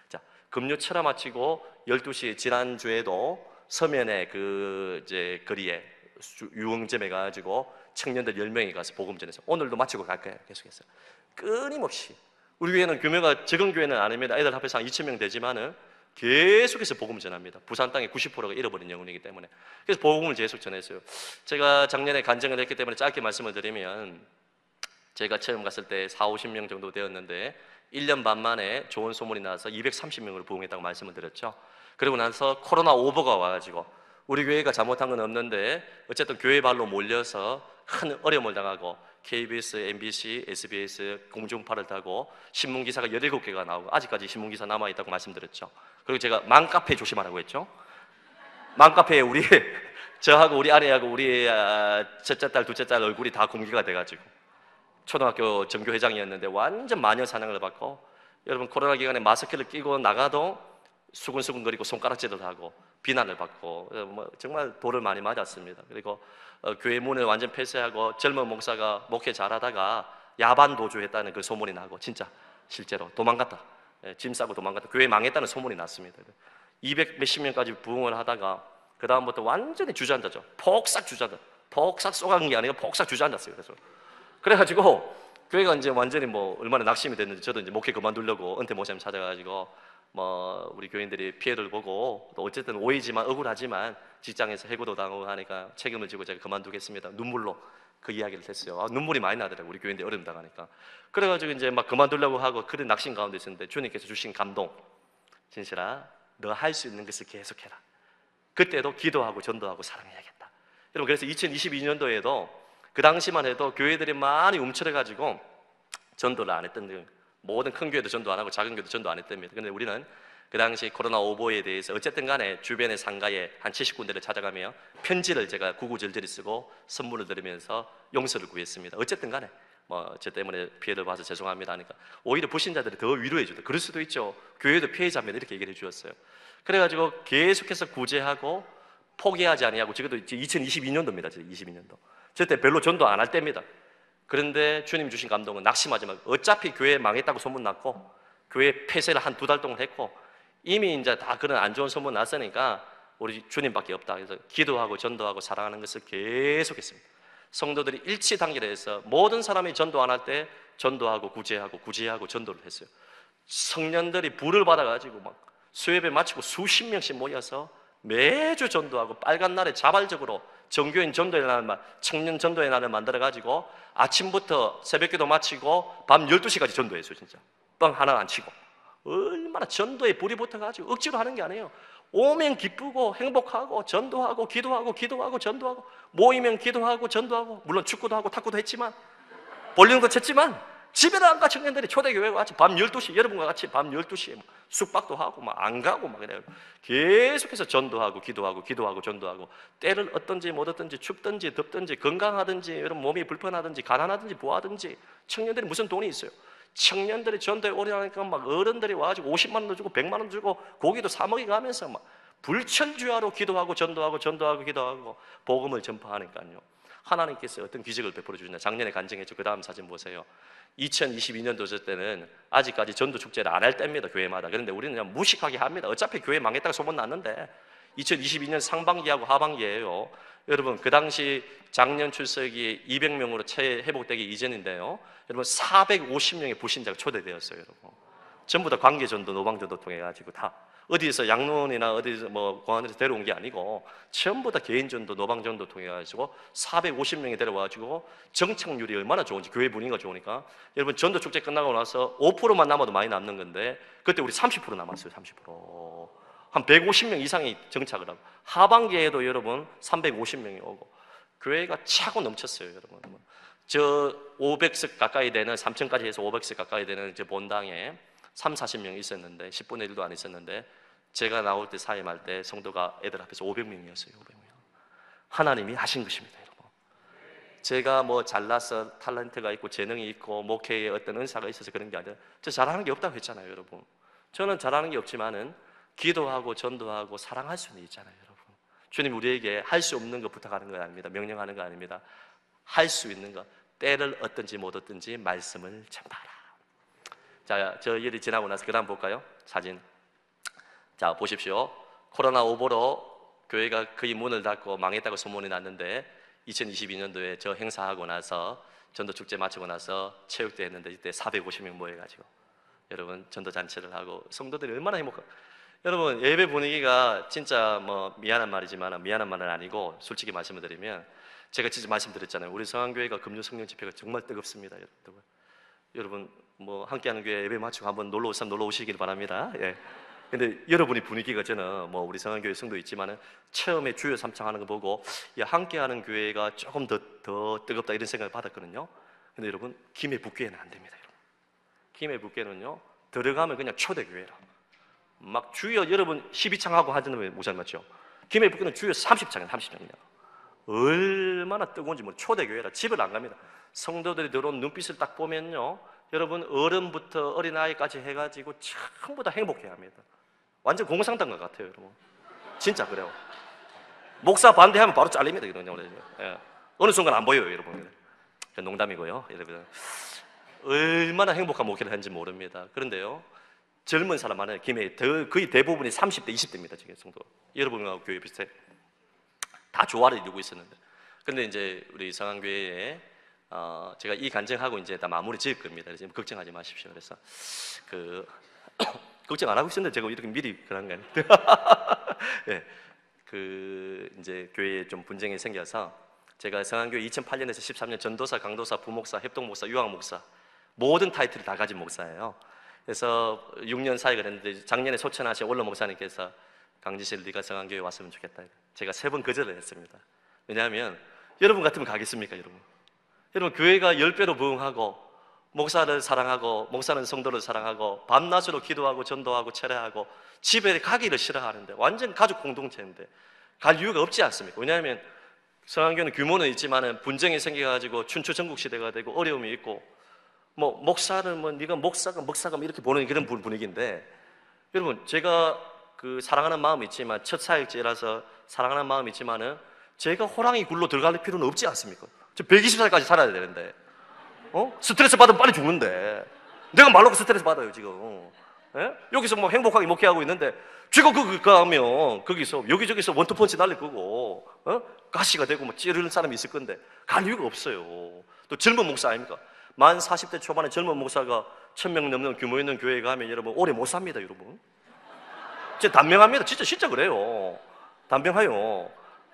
자, 금요 철야 마치고 12시에 지난주에도 서면에 그 이제 거리에 유흥점에 가가지고 청년들 10명이 가서 복음 전해서 오늘도 마치고 갈 거예요. 계속해서 끊임없이. 우리 교회는 규모가 적은 교회는 아닙니다. 애들 합해서 한 2,000명 되지만은 계속해서 복음 전합니다. 부산 땅의 90%가 잃어버린 영혼이기 때문에. 그래서 복음을 계속 전했어요. 제가 작년에 간증을 했기 때문에 짧게 말씀을 드리면 제가 처음 갔을 때 40-50명 정도 되었는데 1년 반 만에 좋은 소문이 나서 230명으로 부흥했다고 말씀을 드렸죠. 그리고 나서 코로나 오버가 와가지고 우리 교회가 잘못한 건 없는데 어쨌든 교회 발로 몰려서 큰 어려움을 당하고 KBS, MBC, SBS 공중파를 타고 신문기사가 17개가 나오고 아직까지 신문기사 남아있다고 말씀드렸죠. 그리고 제가 맘카페 조심하라고 했죠. 맘카페에 저하고 우리 아내하고 우리 첫째 딸, 둘째 딸 얼굴이 다 공개가 돼가지고 초등학교 전교회장이었는데 완전 마녀 사냥을 받고 여러분 코로나 기간에 마스크를 끼고 나가도 수근수근거리고 손가락질을 하고 비난을 받고 정말 돌을 많이 맞았습니다. 그리고 교회 문을 완전 폐쇄하고 젊은 목사가 목회 잘하다가 야반 도주했다는 그 소문이 나고 진짜 실제로 도망갔다. 짐 싸고 도망갔다. 교회 망했다는 소문이 났습니다. 200 몇십 명까지 부흥을 하다가 그 다음부터 완전히 주저앉았죠. 폭삭 주저앉았. 폭삭 쏘간 게 아니라 폭삭 주저앉았어요. 그래가지고 교회가 이제 완전히 얼마나 낙심이 됐는지 저도 이제 목회 그만두려고 은퇴 목사님 찾아가지고 우리 교인들이 피해를 보고 또 어쨌든 오해지만 억울하지만 직장에서 해고도 당하고 하니까 책임을 지고 제가 그만두겠습니다. 눈물로 그 이야기를 했어요. 눈물이 많이 나더라고요. 우리 교인들이 어려움 당하니까. 그래가지고 이제 그만두려고 하고 그런 낙심 가운데 있었는데 주님께서 주신 감동. 진실아, 너 할 수 있는 것을 계속해라. 그때도 기도하고 전도하고 사랑해야겠다. 여러분 그래서 2022년도에도 그 당시만 해도 교회들이 많이 움츠려가지고 전도를 안 했던 거예요. 모든 큰 교회도 전도 안 하고 작은 교회도 전도 안 했답니다. 그런데 우리는 그 당시 코로나 오보에 대해서 어쨌든 간에 주변의 상가에 한 70군데를 찾아가며 편지를 제가 구구절절히 쓰고 선물을 드리면서 용서를 구했습니다. 어쨌든 간에 저 때문에 피해를 봐서 죄송합니다 하니까 오히려 불신자들이 더 위로해 주다. 그럴 수도 있죠. 교회도 피해자입니다. 이렇게 얘기를 해 주었어요. 그래가지고 계속해서 구제하고 포기하지 아니하고 지금도 2022년도입니다. 22년도. 저때 별로 전도 안 할 때입니다. 그런데 주님 주신 감동은 낙심하지 말고 어차피 교회 망했다고 소문났고 교회 폐쇄를 한 2달 동안 했고 이미 이제 다 그런 안 좋은 소문 났으니까 우리 주님밖에 없다. 그래서 기도하고 전도하고 사랑하는 것을 계속했습니다. 성도들이 일치단결해서 모든 사람이 전도 안 할 때 전도하고 구제하고 전도를 했어요. 성년들이 불을 받아가지고 수요예배 마치고 수십 명씩 모여서 매주 전도하고 빨간 날에 자발적으로 정교인 전도의 날, 청년 전도의 날을 만들어가지고 아침부터 새벽기도 마치고 밤 12시까지 전도했어요. 진짜 뻥 하나 안 치고 얼마나 전도에 불이 붙어가지고 억지로 하는 게 아니에요. 오면 기쁘고 행복하고 전도하고 기도하고 전도하고 모이면 기도하고 전도하고 물론 축구도 하고 탁구도 했지만 볼링도 쳤지만 집에는 안 가. 청년들이 초대교회 같이 밤 12시 여러분과 같이 밤 12시에 숙박도 하고 안 가고 그래요. 계속해서 전도하고 기도하고 전도하고 때를 얻든지 못 얻든지 춥든지 덥든지 건강하든지 여러분 몸이 불편하든지 가난하든지 부하든지 청년들이 무슨 돈이 있어요. 청년들이 전도에 오래 하니까 어른들이 와가지고 50만 원도 주고 100만 원 주고 고기도 사 먹이 가면서 불철주야로 기도하고 기도하고 복음을 전파하니까요. 하나님께서 어떤 기적을 베풀어 주시나. 작년에 간증했죠. 그 다음 사진 보세요. 2022년도 때는 아직까지 전도 축제를 안 할 때입니다. 교회마다. 그런데 우리는 그냥 무식하게 합니다. 어차피 교회 망했다고 소문 났는데 2022년 상반기하고 하반기예요. 여러분 그 당시 작년 출석이 200명으로 회복되기 이전인데요. 여러분 450명의 불신자가 초대되었어요. 여러분 전부 다 관계전도 노방전도 통해 가지고 다 어디에서 양론이나 어디서 뭐 공항에서 데려온 게 아니고 전부 다 개인전도 노방전도 통해 가지고 450명이 데려와가지고 정착률이 얼마나 좋은지, 교회 분위기가 좋으니까. 여러분, 전도 축제 끝나고 나서 5%만 남아도 많이 남는 건데 그때 우리 30% 남았어요. 30%. 한 150명 이상이 정착을 하고, 하반기에도 여러분 350명이 오고 교회가 차고 넘쳤어요. 여러분, 저 500석 가까이 되는, 3층까지 해서 500석 가까이 되는 저 본당에 3, 40명 있었는데 10분의 1도 안 있었는데 제가 나올 때 사임할 때 성도가 애들 앞에서 500명이었어요. 500명. 하나님이 하신 것입니다, 여러분. 제가 뭐 잘나서 탤런트가 있고 재능이 있고 목회에 어떤 은사가 있어서 그런 게 아니라, 저 잘하는 게 없다고 했잖아요, 여러분. 저는 잘하는 게 없지만은 기도하고 전도하고 사랑할 수는 있잖아요, 여러분. 주님 우리에게 할 수 없는 거 부탁하는 거 아닙니다. 명령하는 거 아닙니다. 할 수 있는 거, 때를 얻든지 못 얻든지 말씀을 전파하라. 자, 저 일이 지나고 나서 그 다음 볼까요? 사진. 자, 보십시오. 코로나 오보로 교회가 거의 문을 닫고 망했다고 소문이 났는데 2022년도에 저 행사하고 나서 전도축제 마치고 나서 체육대 했는데 이때 450명 모여가지고 여러분 전도잔치를 하고 성도들이 얼마나 행복할까. 여러분, 예배 분위기가 진짜 뭐 미안한 말이지만, 미안한 말은 아니고 솔직히 말씀을 드리면, 제가 진짜 말씀드렸잖아요. 우리 성안교회가 금요 성령 집회가 정말 뜨겁습니다, 여러분. 뭐 함께하는 교회 예배 마치고 한번 놀러 오시면 놀러 오시길 바랍니다. 예. 근데 여러분이 분위기가, 저는 뭐 우리 성안교회 성도 있지만은 처음에 주여 삼창하는 거 보고 야, 함께하는 교회가 조금 더 뜨겁다 이런 생각을 받았거든요. 근데 여러분, 김해 북교회는 안 됩니다, 여러분. 김해 북교회는요, 들어가면 그냥 초대교회라. 막 주여 여러분 12창하고 하는 모자 맞죠? 김해 북교는 주여 30창이에요, 30창이요. 얼마나 뜨거운지 뭐 초대교회라. 집을 안 갑니다. 성도들이 들어온 눈빛을 딱 보면요, 여러분 어른부터 어린아이까지 해가지고 전부 다 행복해야 합니다. 완전 공산당 같아요, 여러분. 진짜 그래요. 목사 반대하면 바로 잘립니다, 이런. 예. 어느 순간 안 보여요, 여러분. 농담이고요, 여러분. 얼마나 행복한 목회를 하는지 모릅니다. 그런데요, 젊은 사람 안에 김해 거의 대부분이 30대, 20대입니다, 지금 성도. 여러분하고 교회 비슷해. 다 조화를 이루고 있었는데, 근데 이제 우리 성안교회에 제가 이 간증하고 이제 다 마무리 지을 겁니다. 그래서 걱정하지 마십시오. 그래서 걱정 안 하고 있었는데 제가 이렇게 미리 그런 거 아니에요. 네, 이제 교회에 좀 분쟁이 생겨서 제가 성안교회 2008년에서 13년 전도사, 강도사, 부목사, 협동목사, 유황목사 모든 타이틀을 다 가진 목사예요. 그래서 6년 사역을 했는데 작년에 소천하신 원로 목사님께서 강지실 네가 성안교회 왔으면 좋겠다. 제가 3번 거절을 했습니다. 왜냐하면 여러분 같으면 가겠습니까, 여러분? 여러분, 교회가 10배로 부흥하고 목사를 사랑하고 목사는 성도를 사랑하고 밤낮으로 기도하고 전도하고 철회하고 집에 가기를 싫어하는데, 완전 가족 공동체인데 갈 이유가 없지 않습니까? 왜냐하면 성안교회는 규모는 있지만 분쟁이 생겨가지고 춘추 전국시대가 되고 어려움이 있고, 뭐 목사는 뭐 네가 목사가 이렇게 보는 그런 분위기인데, 여러분 제가 사랑하는 마음이 있지만, 첫 사역지라서 사랑하는 마음이 있지만은 제가 호랑이 굴로 들어갈 필요는 없지 않습니까? 저 120살까지 살아야 되는데, 스트레스 받으면 빨리 죽는데 내가 말로 스트레스 받아요 지금. 예? 여기서 뭐 행복하게 목회하고 있는데 제가 가면 거기서 여기저기서 원투펀치 날릴 거고, 가시가 되고 뭐 찌르는 사람이 있을 건데 갈 이유가 없어요. 또 젊은 목사 아닙니까? 만 40대 초반에 젊은 목사가 1000명 넘는 규모 있는 교회에 가면 여러분 오래 못 삽니다, 여러분. 진짜 단명합니다. 진짜 그래요. 단명해요.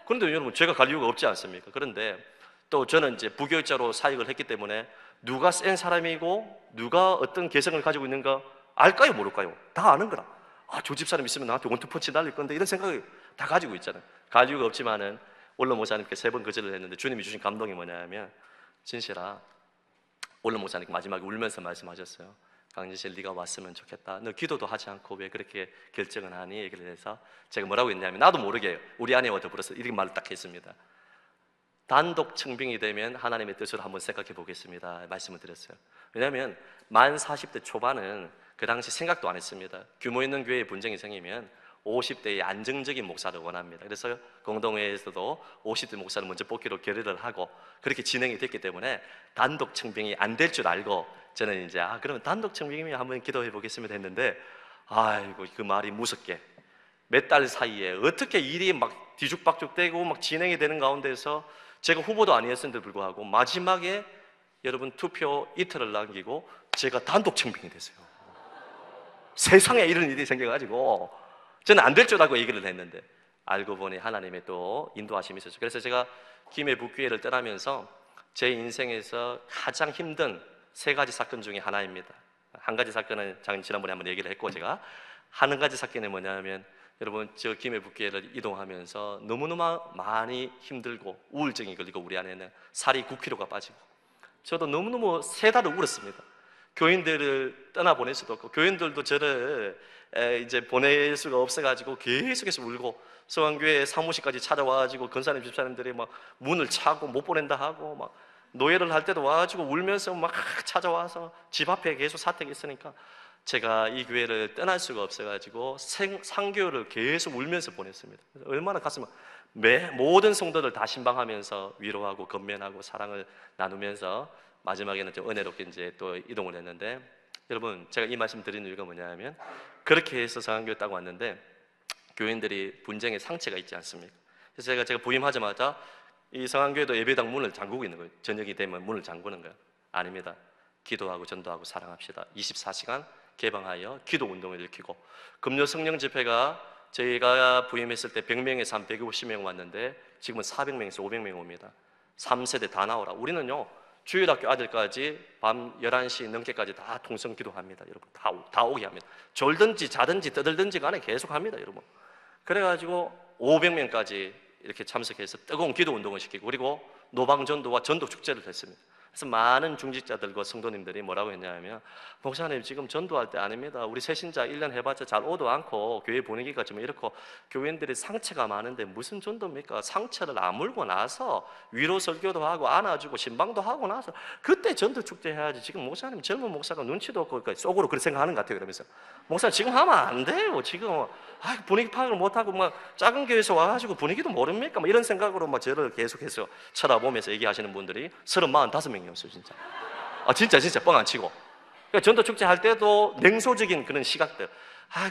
그런데 여러분, 제가 갈 이유가 없지 않습니까? 그런데 또 저는 이제 부교육자로 사역을 했기 때문에 누가 센 사람이고 누가 어떤 개성을 가지고 있는가 알까요, 모를까요? 다 아는 거라. 저 집사람 있으면 나한테 원투펀치 날릴 건데, 이런 생각을 다 가지고 있잖아요. 갈 이유가 없지만은 원로 목사님께 3번 거절을 했는데 주님이 주신 감동이 뭐냐면, 진실아, 원로 목사님께 마지막에 울면서 말씀하셨어요. 강진실, 네가 왔으면 좋겠다. 너 기도도 하지 않고 왜 그렇게 결정을 하니? 얘기를 해서 제가 뭐라고 했냐면, 나도 모르게 우리 아내와 더불어서 이렇게 말을 딱 했습니다. 단독 청빙이 되면 하나님의 뜻으로 한번 생각해 보겠습니다 말씀을 드렸어요. 왜냐하면 만 40대 초반은 그 당시 생각도 안 했습니다. 규모 있는 교회에 분쟁이 생기면 50대의 안정적인 목사를 원합니다. 그래서 공동회에서도 50대 목사를 먼저 뽑기로 결의를 하고 그렇게 진행이 됐기 때문에 단독 청빙이 안 될 줄 알고 저는 이제 그러면 단독 청빙이면 한번 기도해 보겠습니다 했는데, 아이고 그 말이 무섭게 몇 달 사이에 어떻게 일이 막 뒤죽박죽되고 막 진행이 되는 가운데서 제가 후보도 아니었음에도 불구하고 마지막에 여러분 투표 이틀을 남기고 제가 단독 청빙이 됐어요. 세상에 이런 일이 생겨가지고 저는 안 될 줄 알고 얘기를 했는데 알고 보니 하나님의 또 인도하심이 있었죠. 그래서 제가 김해 북교회를 떠나면서 제 인생에서 가장 힘든 세 가지 사건 중에 하나입니다. 한 가지 사건은 지난번에 한번 얘기를 했고, 제가 한 가지 사건이 뭐냐면, 여러분, 저 김해 북교회를 이동하면서 너무너무 많이 힘들고 우울증이 걸리고 우리 안에는 살이 9kg가 빠지고, 저도 너무너무 세 달을 울었습니다. 교인들을 떠나보낼 수도 없고, 교인들도 저를 이제 보낼 수가 없어가지고 계속해서 울고, 성안교회 사무실까지 찾아와가지고 권사님 집사님들이 막 문을 차고 못 보낸다 하고, 막 노예를 할 때도 와가지고 울면서 막 찾아와서 집 앞에 계속 사택이 있으니까 제가 이 교회를 떠날 수가 없어가지고 상교를 계속 울면서 보냈습니다. 얼마나 가슴, 모든 성도들 다 신방하면서 위로하고 건면하고 사랑을 나누면서 마지막에는 좀 은혜롭게 이제 또 이동을 했는데, 여러분, 제가 이 말씀 드리는 이유가 뭐냐면, 그렇게 해서 성안교회 딱 왔는데 교인들이 분쟁의 상처가 있지 않습니까? 그래서 제가 부임하자마자 이 성안교회도 예배당 문을 잠그고 있는 거예요. 저녁이 되면 문을 잠그는 거예요. 아닙니다. 기도하고 전도하고 사랑합시다. 24시간 개방하여 기도 운동을 일으키고, 금요 성령 집회가 저희가 부임했을 때 100명에서 한 150명 왔는데 지금은 400명에서 500명 옵니다. 3세대 다 나오라. 우리는요, 주일학교 아들까지 밤 11시 넘게까지 다 통성 기도합니다. 여러분, 다 오게 합니다. 졸든지 자든지 떠들든지 간에 계속 합니다. 여러분. 그래가지고 500명까지 이렇게 참석해서 뜨거운 기도 운동을 시키고, 그리고 노방전도와 전도축제를 했습니다. 그래서 많은 중직자들과 성도님들이 뭐라고 했냐면, 목사님 지금 전도할 때 아닙니다. 우리 새신자 1년 해봤자 잘 오도 않고 교회 분위기가 좀 이렇고 교인들이 상처가 많은데 무슨 전도입니까? 상처를 아물고 나서 위로 설교도 하고 안아주고 신방도 하고 나서 그때 전도축제 해야지. 지금 목사님 젊은 목사가 눈치도 없고, 그러니까 속으로 그렇게 생각하는 것 같아요. 그러면서 목사님 지금 하면 안 돼요. 지금 분위기 파악을 못하고 막 작은 교회에서 와가지고 분위기도 모릅니까? 막 이런 생각으로 막 저를 계속해서 쳐다보면서 얘기하시는 분들이 35명이었어요. 진짜. 진짜 뻥 안 치고. 그러니까 전도축제 할 때도 냉소적인 그런 시각들.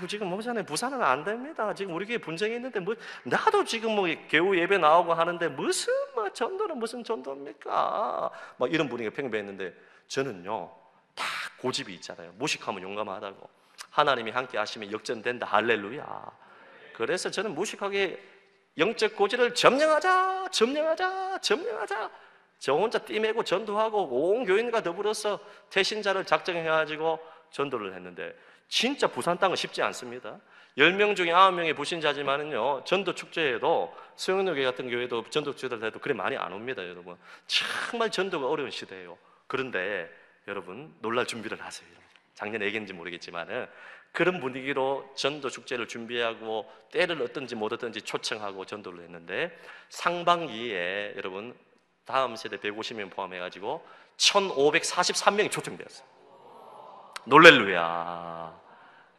지금 목사님 부산은 안 됩니다. 지금 우리 교회 분쟁이 있는데 나도 지금 개우 예배 나오고 하는데 무슨 전도는 무슨 전도입니까? 막 이런 분위기가 팽배했는데, 저는요 다 고집이 있잖아요. 무식하면 용감하다고. 하나님이 함께 하시면 역전된다. 할렐루야. 그래서 저는 무식하게 영적 고지를 점령하자. 저 혼자 띠매고 전도하고 온 교인과 더불어서 태신자를 작정해가지고 전도를 했는데, 진짜 부산 땅은 쉽지 않습니다. 10명 중에 9명이 불신자지만은요, 전도축제에도 수영로교회 같은 교회도 전도축제를 해도 그래 많이 안 옵니다. 여러분, 정말 전도가 어려운 시대예요. 그런데 여러분, 놀랄 준비를 하세요. 작년에 얘기했는지 모르겠지만은 그런 분위기로 전도축제를 준비하고 때를 얻든지 못 얻든지 초청하고 전도를 했는데, 상반기에 여러분 다음 세대 150명 포함해가지고 1543명이 초청되었어요. 놀렐루야.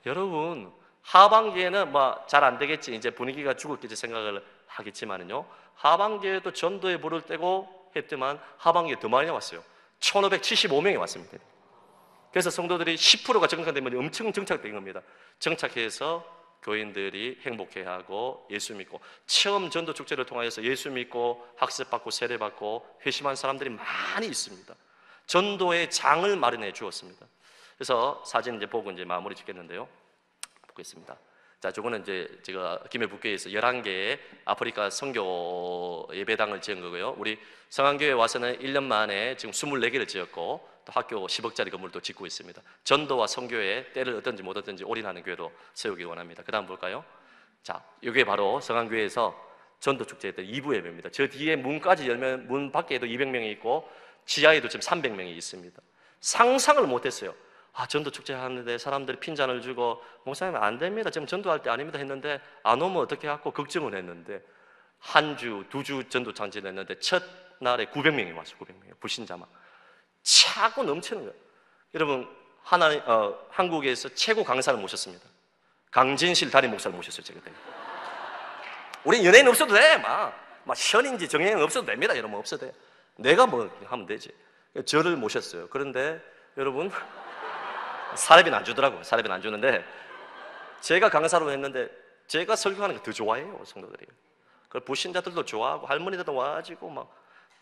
여러분, 하반기에는 잘 안 되겠지, 이제 분위기가 죽었겠지 생각을 하겠지만은요, 하반기에도 전도에 불을 떼고 했지만 하반기에 더 많이 왔어요. 1575명이 왔습니다. 그래서 성도들이 10%가 정착되면 엄청 정착된 겁니다. 정착해서 교인들이 행복해하고 예수 믿고, 처음 전도축제를 통하여서 예수 믿고 학습받고 세례받고 회심한 사람들이 많이 있습니다. 전도의 장을 마련해 주었습니다. 그래서 사진 이제 보고 이제 마무리 짓겠는데요. 보겠습니다. 자, 저거는 이제 제가 김해 북교회에서 11개의 아프리카 선교 예배당을 지은 거고요. 우리 성안교회 와서는 1년 만에 지금 24개를 지었고, 또 학교 10억짜리 건물도 짓고 있습니다. 전도와 선교에 때를 얻든지 못 얻든지 올인하는 교회로 세우기 원합니다. 그 다음 볼까요? 자, 이게 바로 성안교회에서 전도축제 때 2부 예배입니다. 저 뒤에 문까지 열면 문 밖에도 200명이 있고 지하에도 지금 300명이 있습니다. 상상을 못했어요. 전도축제 하는데 사람들이 핀잔을 주고, 목사님 안 됩니다, 지금 전도할 때 아닙니다 했는데, 안 오면 어떻게 하고 걱정을 했는데, 한 주, 2주 전도장지를 했는데 첫날에 900명이 왔어요. 900명이 불신자만 차고 넘치는 거예요. 여러분, 한국에서 최고 강사를 모셨습니다. 강진실 담임 목사를 모셨어요. 제가. 우리 연예인 없어도 돼. 막 현인지 정예인 없어도 됩니다. 여러분, 없어도 돼. 내가 하면 되지. 저를 모셨어요. 그런데 여러분, 사례비는 안 주더라고요. 사례비는 안 주는데, 제가 강사로 했는데 제가 설교하는 거 더 좋아해요, 성도들이. 그 불신자들도 좋아하고 할머니들도 와가지고 막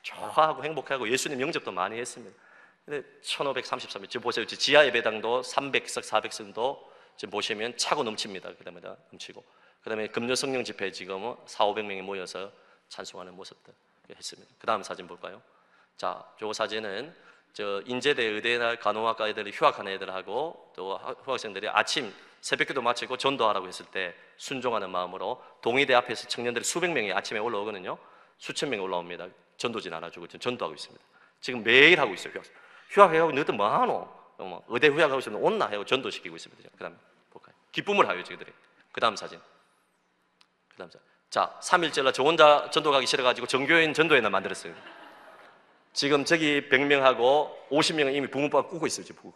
좋아하고 행복하고 예수님 영접도 많이 했습니다. 근데 1533명, 지금 보세요. 지하 예배당도 300석, 400석도 지금 보시면 차고 넘칩니다. 그 다음에 넘치고. 그다음에 금요 성령 집회 지금 400~500명이 모여서 찬송하는 모습들 했습니다. 그 다음 사진 볼까요? 자, 요 사진은 인제대 의대 간호학과 애들이 휴학하는 애들하고 또 휴학생들이 아침 새벽기도 마치고 전도하라고 했을 때 순종하는 마음으로 동의대 앞에서 청년들이 수백 명이 아침에 올라오거든요. 수천 명이 올라옵니다. 전도진 안아주고 지금 전도하고 있습니다. 지금 매일 하고 있어요. 휴학하고 너희들 뭐하노? 의대 휴학하고 있으면 온나 하고 전도시키고 있습니다. 그 다음 볼까요? 기쁨을 하요 저희들이. 그 다음 사진. 그 다음 사진. 자, 3일절날 저 혼자 전도 가기 싫어가지고 정교인 전도회나 만들었어요. 지금 저기 100명하고 50명은 이미 붕어빵 꾸고 있어요. 지금 붕어.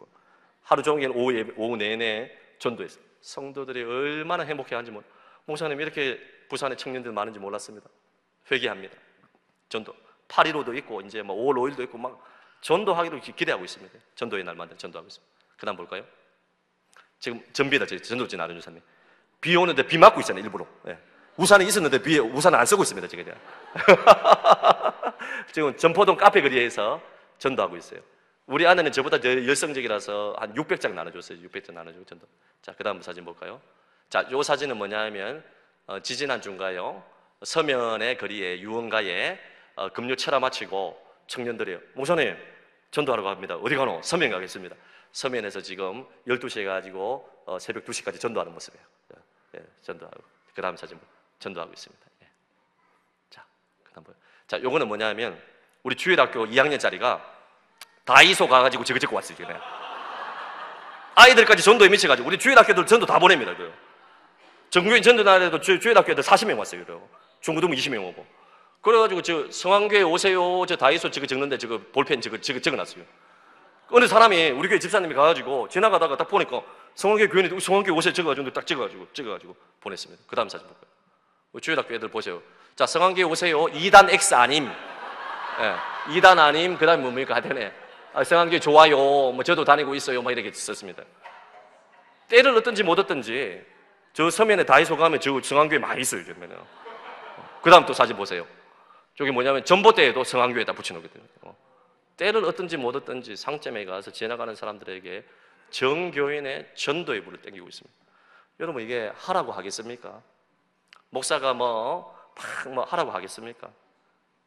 하루 종일 오후 내내 전도했어요. 성도들이 얼마나 행복해하는지 목사님 이렇게 부산에 청년들 많은지 몰랐습니다. 회개합니다. 전도 8.15도 있고 이제 5월 5일도 있고 막 전도하기로 기대하고 있습니다. 전도의 날 만든 전도하고 있습니다. 그 다음 볼까요? 지금 전비다. 전도진 아는 주사님 비 오는데 비 맞고 있잖아요. 일부러. 네. 우산이 있었는데 우산을 안 쓰고 있습니다. 지금 지금 전포동 카페 거리에서 전도하고 있어요. 우리 아내는 저보다 열성적이라서 한 600장 나눠줬어요. 600장 나눠주고 전도. 자, 그 다음 사진 볼까요? 자, 요 사진은 뭐냐 하면 지지난 주인가요? 서면의 거리에 유흥가에 금요 철화 마치고 청년들이요. 목사님 전도하러 갑니다. 어디 가노? 서면 가겠습니다. 서면에서 지금 12시에 가지고 새벽 2시까지 전도하는 모습이에요. 예, 전도하고. 그 다음 사진 전도하고 있습니다. 예. 자, 그 다음 자, 요거는 뭐냐면 우리 주일학교 2학년짜리가 다이소 가가지고 저거 적고 왔어요. 지금. 아이들까지 전도에 미쳐가지고 우리 주일학교들 전도 다 보냅니다. 전교인 전도 날에도 주일학교 애들 40명 왔어요. 중고등 20명 오고. 그래가지고 저 성황교회 오세요. 저 다이소 저거 적는데 저거 볼펜 저거 적어놨어요. 어느 사람이 우리 교회 집사님이 가가지고 지나가다가 딱 보니까 성황교회 교인이 성황교회 오세요 적어가지고 딱 찍어가지고 보냈습니다. 그 다음 사진 볼까요? 주일학교 애들 보세요. 자, 성황교회 오세요. 2단 X 아님. 예, 2단 아님. 그 다음에 뭡니까? 하여튼에 성황교회 좋아요. 뭐 저도 다니고 있어요. 막 이렇게 썼습니다. 때를 얻든지 못 얻든지 저 서면에 다이소 가면 저 성황교회 많이 있어요. 그 다음 또 사진 보세요. 저게 뭐냐면 전봇대에도 성황교회에다 붙여놓거든요. 때를 얻든지 못 얻든지 상점에 가서 지나가는 사람들에게 정교인의 전도의 불을 땡기고 있습니다. 여러분 이게 하라고 하겠습니까? 목사가 하라고 하겠습니까?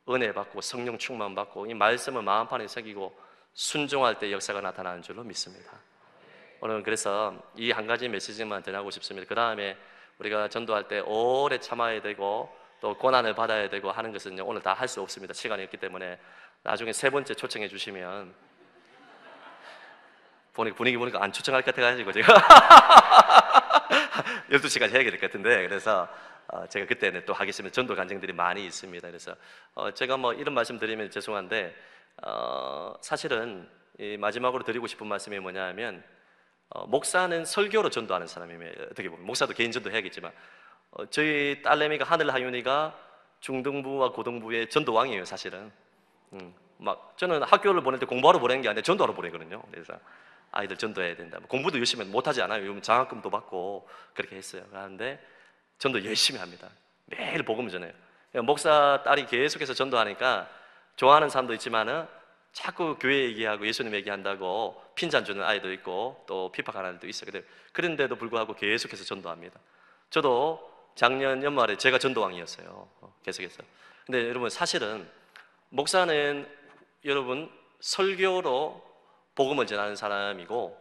은혜 받고 성령 충만 받고 이 말씀을 마음판에 새기고 순종할 때 역사가 나타나는 줄로 믿습니다. 오늘은 그래서 이 한 가지 메시지만 전하고 싶습니다. 그 다음에 우리가 전도할 때 오래 참아야 되고 또 고난을 받아야 되고 하는 것은 오늘 다 할 수 없습니다. 시간이 없기 때문에 나중에 세 번째 초청해 주시면 분위기 보니까 안 초청할 것 같아가지고 제가 12시까지 해야 될 것 같은데 그래서 제가 그때는 또 하겠습니다. 전도 간증들이 많이 있습니다. 그래서 제가 이런 말씀 드리면 죄송한데 사실은 이 마지막으로 드리고 싶은 말씀이 뭐냐 하면 목사는 설교로 전도하는 사람이에요. 어떻게 보면 목사도 개인 전도 해야겠지만 저희 딸내미가 하늘하윤이가 중등부와 고등부의 전도왕이에요. 사실은 저는 학교를 보낼 때 공부하러 보내는 게 아니라 전도하러 보내거든요. 그래서 아이들 전도해야 된다. 공부도 열심히 못하지 않아요. 요즘 장학금도 받고 그렇게 했어요. 그런데 전도 열심히 합니다. 매일 복음을 전해요. 목사 딸이 계속해서 전도하니까 좋아하는 사람도 있지만은 자꾸 교회 얘기하고 예수님 얘기한다고 핀잔 주는 아이도 있고 또 핍박하는 아이도 있어요. 그런데도 불구하고 계속해서 전도합니다. 저도 작년 연말에 제가 전도왕이었어요. 계속해서. 근데 여러분 사실은 목사는 여러분 설교로 복음을 전하는 사람이고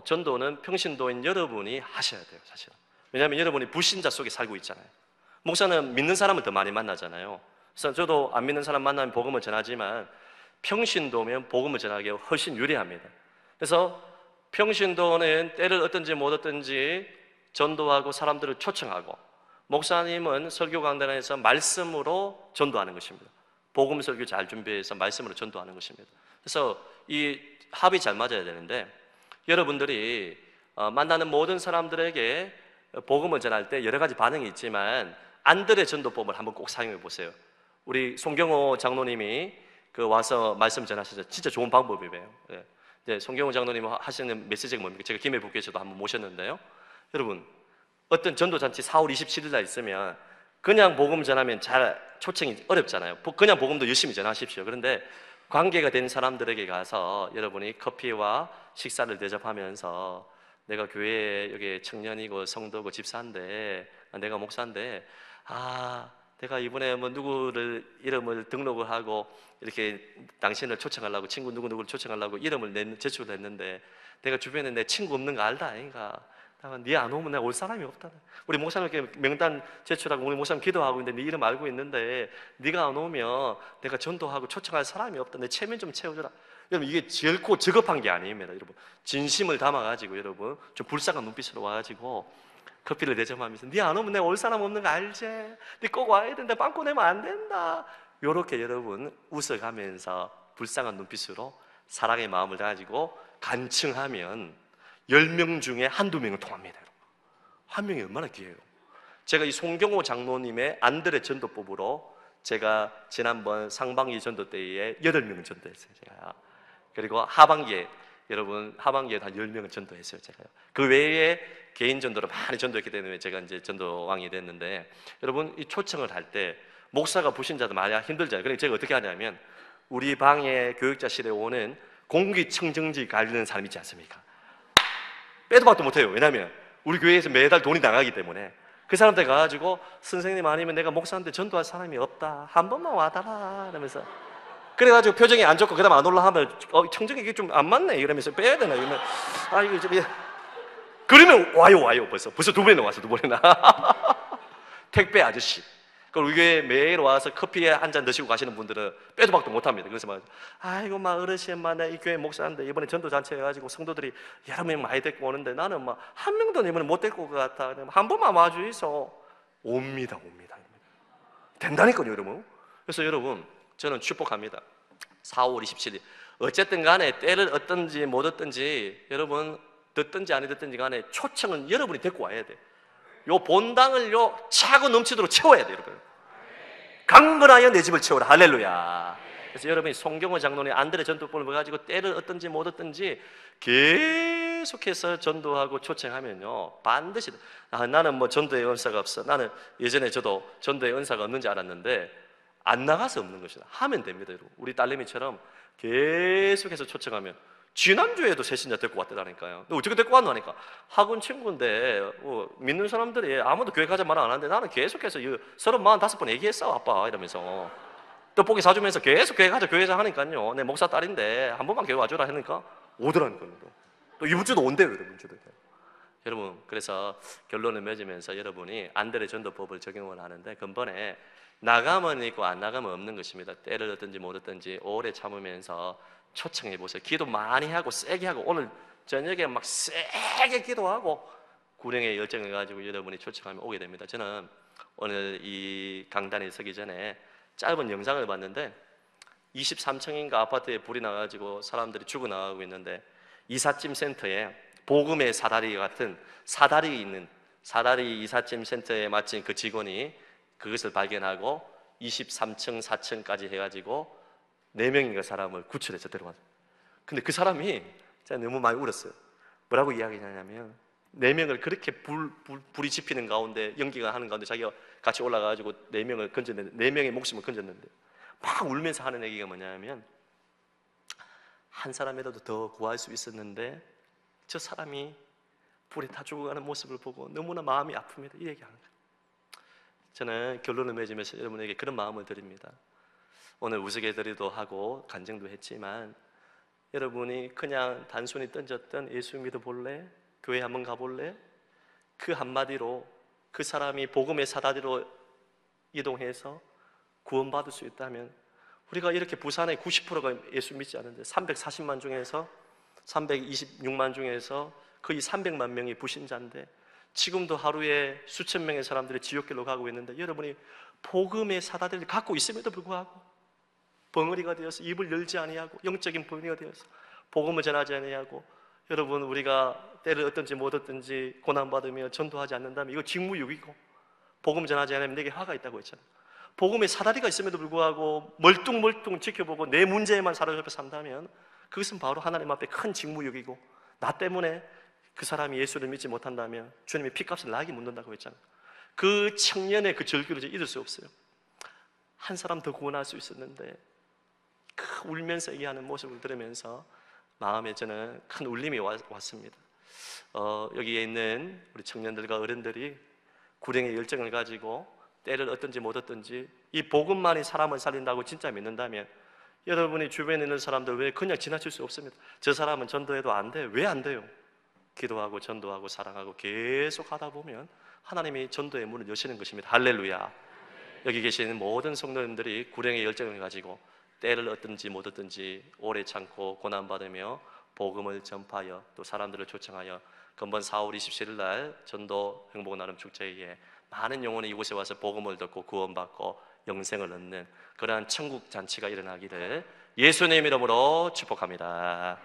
전도는 평신도인 여러분이 하셔야 돼요. 사실은. 왜냐하면 여러분이 불신자 속에 살고 있잖아요. 목사는 믿는 사람을 더 많이 만나잖아요. 그래서 저도 안 믿는 사람 만나면 복음을 전하지만 평신도면 복음을 전하기가 훨씬 유리합니다. 그래서 평신도는 때를 얻든지 못 얻든지 전도하고 사람들을 초청하고 목사님은 설교 강단에서 말씀으로 전도하는 것입니다. 복음 설교 잘 준비해서 말씀으로 전도하는 것입니다. 그래서 이 합이 잘 맞아야 되는데 여러분들이 만나는 모든 사람들에게 복음을 전할 때 여러 가지 반응이 있지만 안드레 전도법을 한번 꼭 사용해 보세요. 우리 송경호 장로님이 와서 말씀 전하셔서 진짜 좋은 방법이에요. 송경호 장로님 하시는 메시지가 뭡니까? 제가 김해 북교에서도 한번 모셨는데요. 여러분 어떤 전도잔치 4월 27일 날 있으면 그냥 복음 전하면 잘 초청이 어렵잖아요. 그냥 복음도 열심히 전하십시오. 그런데 관계가 된 사람들에게 가서 여러분이 커피와 식사를 대접하면서 내가 교회에 여기 청년이고 성도고 집사인데 내가 목사인데 내가 이번에 뭐 누구를 이름을 등록을 하고 이렇게 당신을 초청하려고 친구 누구를 초청하려고 이름을 제출을 했는데 내가 주변에 내 친구 없는 거 알다 아닌가? 네 안 오면 내가 올 사람이 없다. 우리 목사님 이렇게 명단 제출하고 우리 목사님 기도하고 있는데 네 이름 알고 있는데 네가 안 오면 내가 전도하고 초청할 사람이 없다. 내 체면 좀 채워줘라. 여러분 이게 결코 저급한 게 아닙니다. 여러분 진심을 담아가지고 여러분 좀 불쌍한 눈빛으로 와가지고 커피를 대접하면서 네 안 오면 내가 올 사람 없는 거 알지? 네 꼭 와야 된다. 빵꾸 내면 안 된다. 요렇게 여러분 웃어가면서 불쌍한 눈빛으로 사랑의 마음을 가지고 간청하면 10명 중에 한두 명은 통합니다. 여러분. 한 명이 얼마나 귀해요. 제가 이 송경호 장로님의 안드레 전도법으로 제가 지난번 상반기 전도 때에 8명을 전도했어요. 제가. 그리고 하반기에 여러분 하반기에 한 10명을 전도했어요. 제가요. 그 외에 개인 전도를 많이 전도했기 때문에 제가 이제 전도왕이 됐는데 여러분 이 초청을 할 때 목사가 부신자도 많이 힘들잖아요. 그러니까 제가 어떻게 하냐면 우리 방에 교육자실에 오는 공기청정기 관리는 사람 있지 않습니까? 빼도 박도 못해요. 왜냐하면 우리 교회에서 매달 돈이 나가기 때문에 그 사람한테 가가지고 선생님 아니면 내가 목사한테 전도할 사람이 없다. 한 번만 와달라 이러면서 그래가지고 표정이 안 좋고 그 다음 안 올라 하면 청정기 이게 좀 안 맞네 이러면서 빼야 되나 이러면 이거 좀 그러면 와요 벌써 두 번이나 왔어. 두 번이나 택배 아저씨 우리 교회 매일 와서 커피에 한 잔 드시고 가시는 분들은 빼도 박도 못합니다. 그래서 막 아이고 막 어르신 막 내 이 교회 목사인데 이번에 전도잔치 해가지고 성도들이 여러 명 많이 데리고 오는데 나는 막 한 명도 이번에 못 데리고 올 것 같아. 한 번만 와주이소. 옵니다. 된다니까요 여러분. 그래서 여러분 저는 축복합니다. 4월 27일 어쨌든 간에 때를 얻든지 못 얻든지 여러분 듣든지 안 듣든지 간에 초청은 여러분이 데리고 와야 돼. 요 본당을 차고 넘치도록 채워야 돼 여러분. 강건하여 내 집을 채워라. 할렐루야. 그래서 여러분이 송경호 장로님 안드레 전도법을 가지고 때를 얻든지 못 얻든지 계속해서 전도하고 초청하면요 반드시 나는 뭐 전도의 은사가 없어. 나는 예전에 저도 전도의 은사가 없는지 알았는데 안 나가서 없는 것이다. 하면 됩니다 여러분. 우리 딸내미처럼 계속해서 초청하면 지난주에도 새신자 데리고 왔다니까요. 너 어떻게 데리고 왔노 하니까 학원 친구인데 믿는 사람들이 아무도 교회 가자 말 안 하는데 나는 계속해서 35번 얘기했어 아빠 이러면서 떡볶이 사주면서 계속 교회 가자 하니까요. 내 목사 딸인데 한 번만 교회 와줘라 하니까 오더라니까요. 또 이번 주도 온대요 여러분. 여러분 그래서 결론을 맺으면서 여러분이 안드레 전도법을 적용을 하는데 근본에 나가면 있고 안 나가면 없는 것입니다. 때를 얻든지 못 얻든지 오래 참으면서 초청해 보세요. 기도 많이 하고 세게 하고 오늘 저녁에 막 세게 기도하고 구령의 열정을 가지고 여러분이 초청하면 오게 됩니다. 저는 오늘 이 강단에 서기 전에 짧은 영상을 봤는데 23층인가 아파트에 불이 나가지고 사람들이 죽어나가고 있는데 이삿짐 센터에 복음의 사다리 같은 사다리 있는 사다리 이삿짐 센터에 마친 그 직원이 그것을 발견하고 23층 4층까지 해가지고 4명의 사람을 구출해서 데려왔어요. 근데 그 사람이 제가 너무 많이 울었어요. 뭐라고 이야기하냐면 4명을 그렇게 불이 지피는 가운데 연기가 하는 가운데 자기가 같이 올라가가지고 4명을 건졌는데 4명의 목숨을 건졌는데 막 울면서 하는 얘기가 뭐냐면 한 사람이라도 더 구할 수 있었는데 저 사람이 불에 다 죽어가는 모습을 보고 너무나 마음이 아픕니다. 이 얘기하는 거예요. 저는 결론을 맺으면서 여러분에게 그런 마음을 드립니다. 오늘 우스갯소리도 하고 간증도 했지만 여러분이 그냥 단순히 던졌던 예수 믿어볼래? 교회 한번 가볼래? 그 한마디로 그 사람이 복음의 사다리로 이동해서 구원받을 수 있다면 우리가 이렇게 부산의 90%가 예수 믿지 않는데 340만 중에서 326만 중에서 거의 300만 명이 불신자인데 지금도 하루에 수천 명의 사람들이 지옥길로 가고 있는데 여러분이 복음의 사다리를 갖고 있음에도 불구하고 벙어리가 되어서 입을 열지 아니하고 영적인 벙어리가 되어서 복음을 전하지 아니하고 여러분 우리가 때를 얻든지 못 얻든지 고난받으며 전도하지 않는다면 이거 직무유기고 복음 전하지 않으면 내게 화가 있다고 했잖아요. 복음의 사다리가 있음에도 불구하고 멀뚱멀뚱 지켜보고 내 문제에만 사로잡혀 산다면 그것은 바로 하나님 앞에 큰 직무유기고 나 때문에 그 사람이 예수를 믿지 못한다면 주님이 핏값을 나에게 묻는다고 했잖아요. 그 청년의 그 절규를 잊을 수 없어요. 한 사람 더 구원할 수 있었는데 그 울면서 얘기하는 모습을 들으면서 마음에 저는 큰 울림이 왔습니다. 여기에 있는 우리 청년들과 어른들이 구령의 열정을 가지고 때를 얻든지 못 얻든지 이 복음만이 사람을 살린다고 진짜 믿는다면 여러분이 주변에 있는 사람들 왜 그냥 지나칠 수 없습니다. 저 사람은 전도해도 안 돼. 왜 안 돼요? 기도하고 전도하고 사랑하고 계속 하다 보면 하나님이 전도의 문을 여시는 것입니다. 할렐루야. 여기 계시는 모든 성도님들이 구령의 열정을 가지고 때를 얻든지 못 얻든지 오래 참고 고난받으며 복음을 전파하여 또 사람들을 초청하여 금번 4월 27일 날 전도 행복 나눔 축제에 많은 영혼이 이곳에 와서 복음을 듣고 구원받고 영생을 얻는 그러한 천국 잔치가 일어나기를 예수님 이름으로 축복합니다.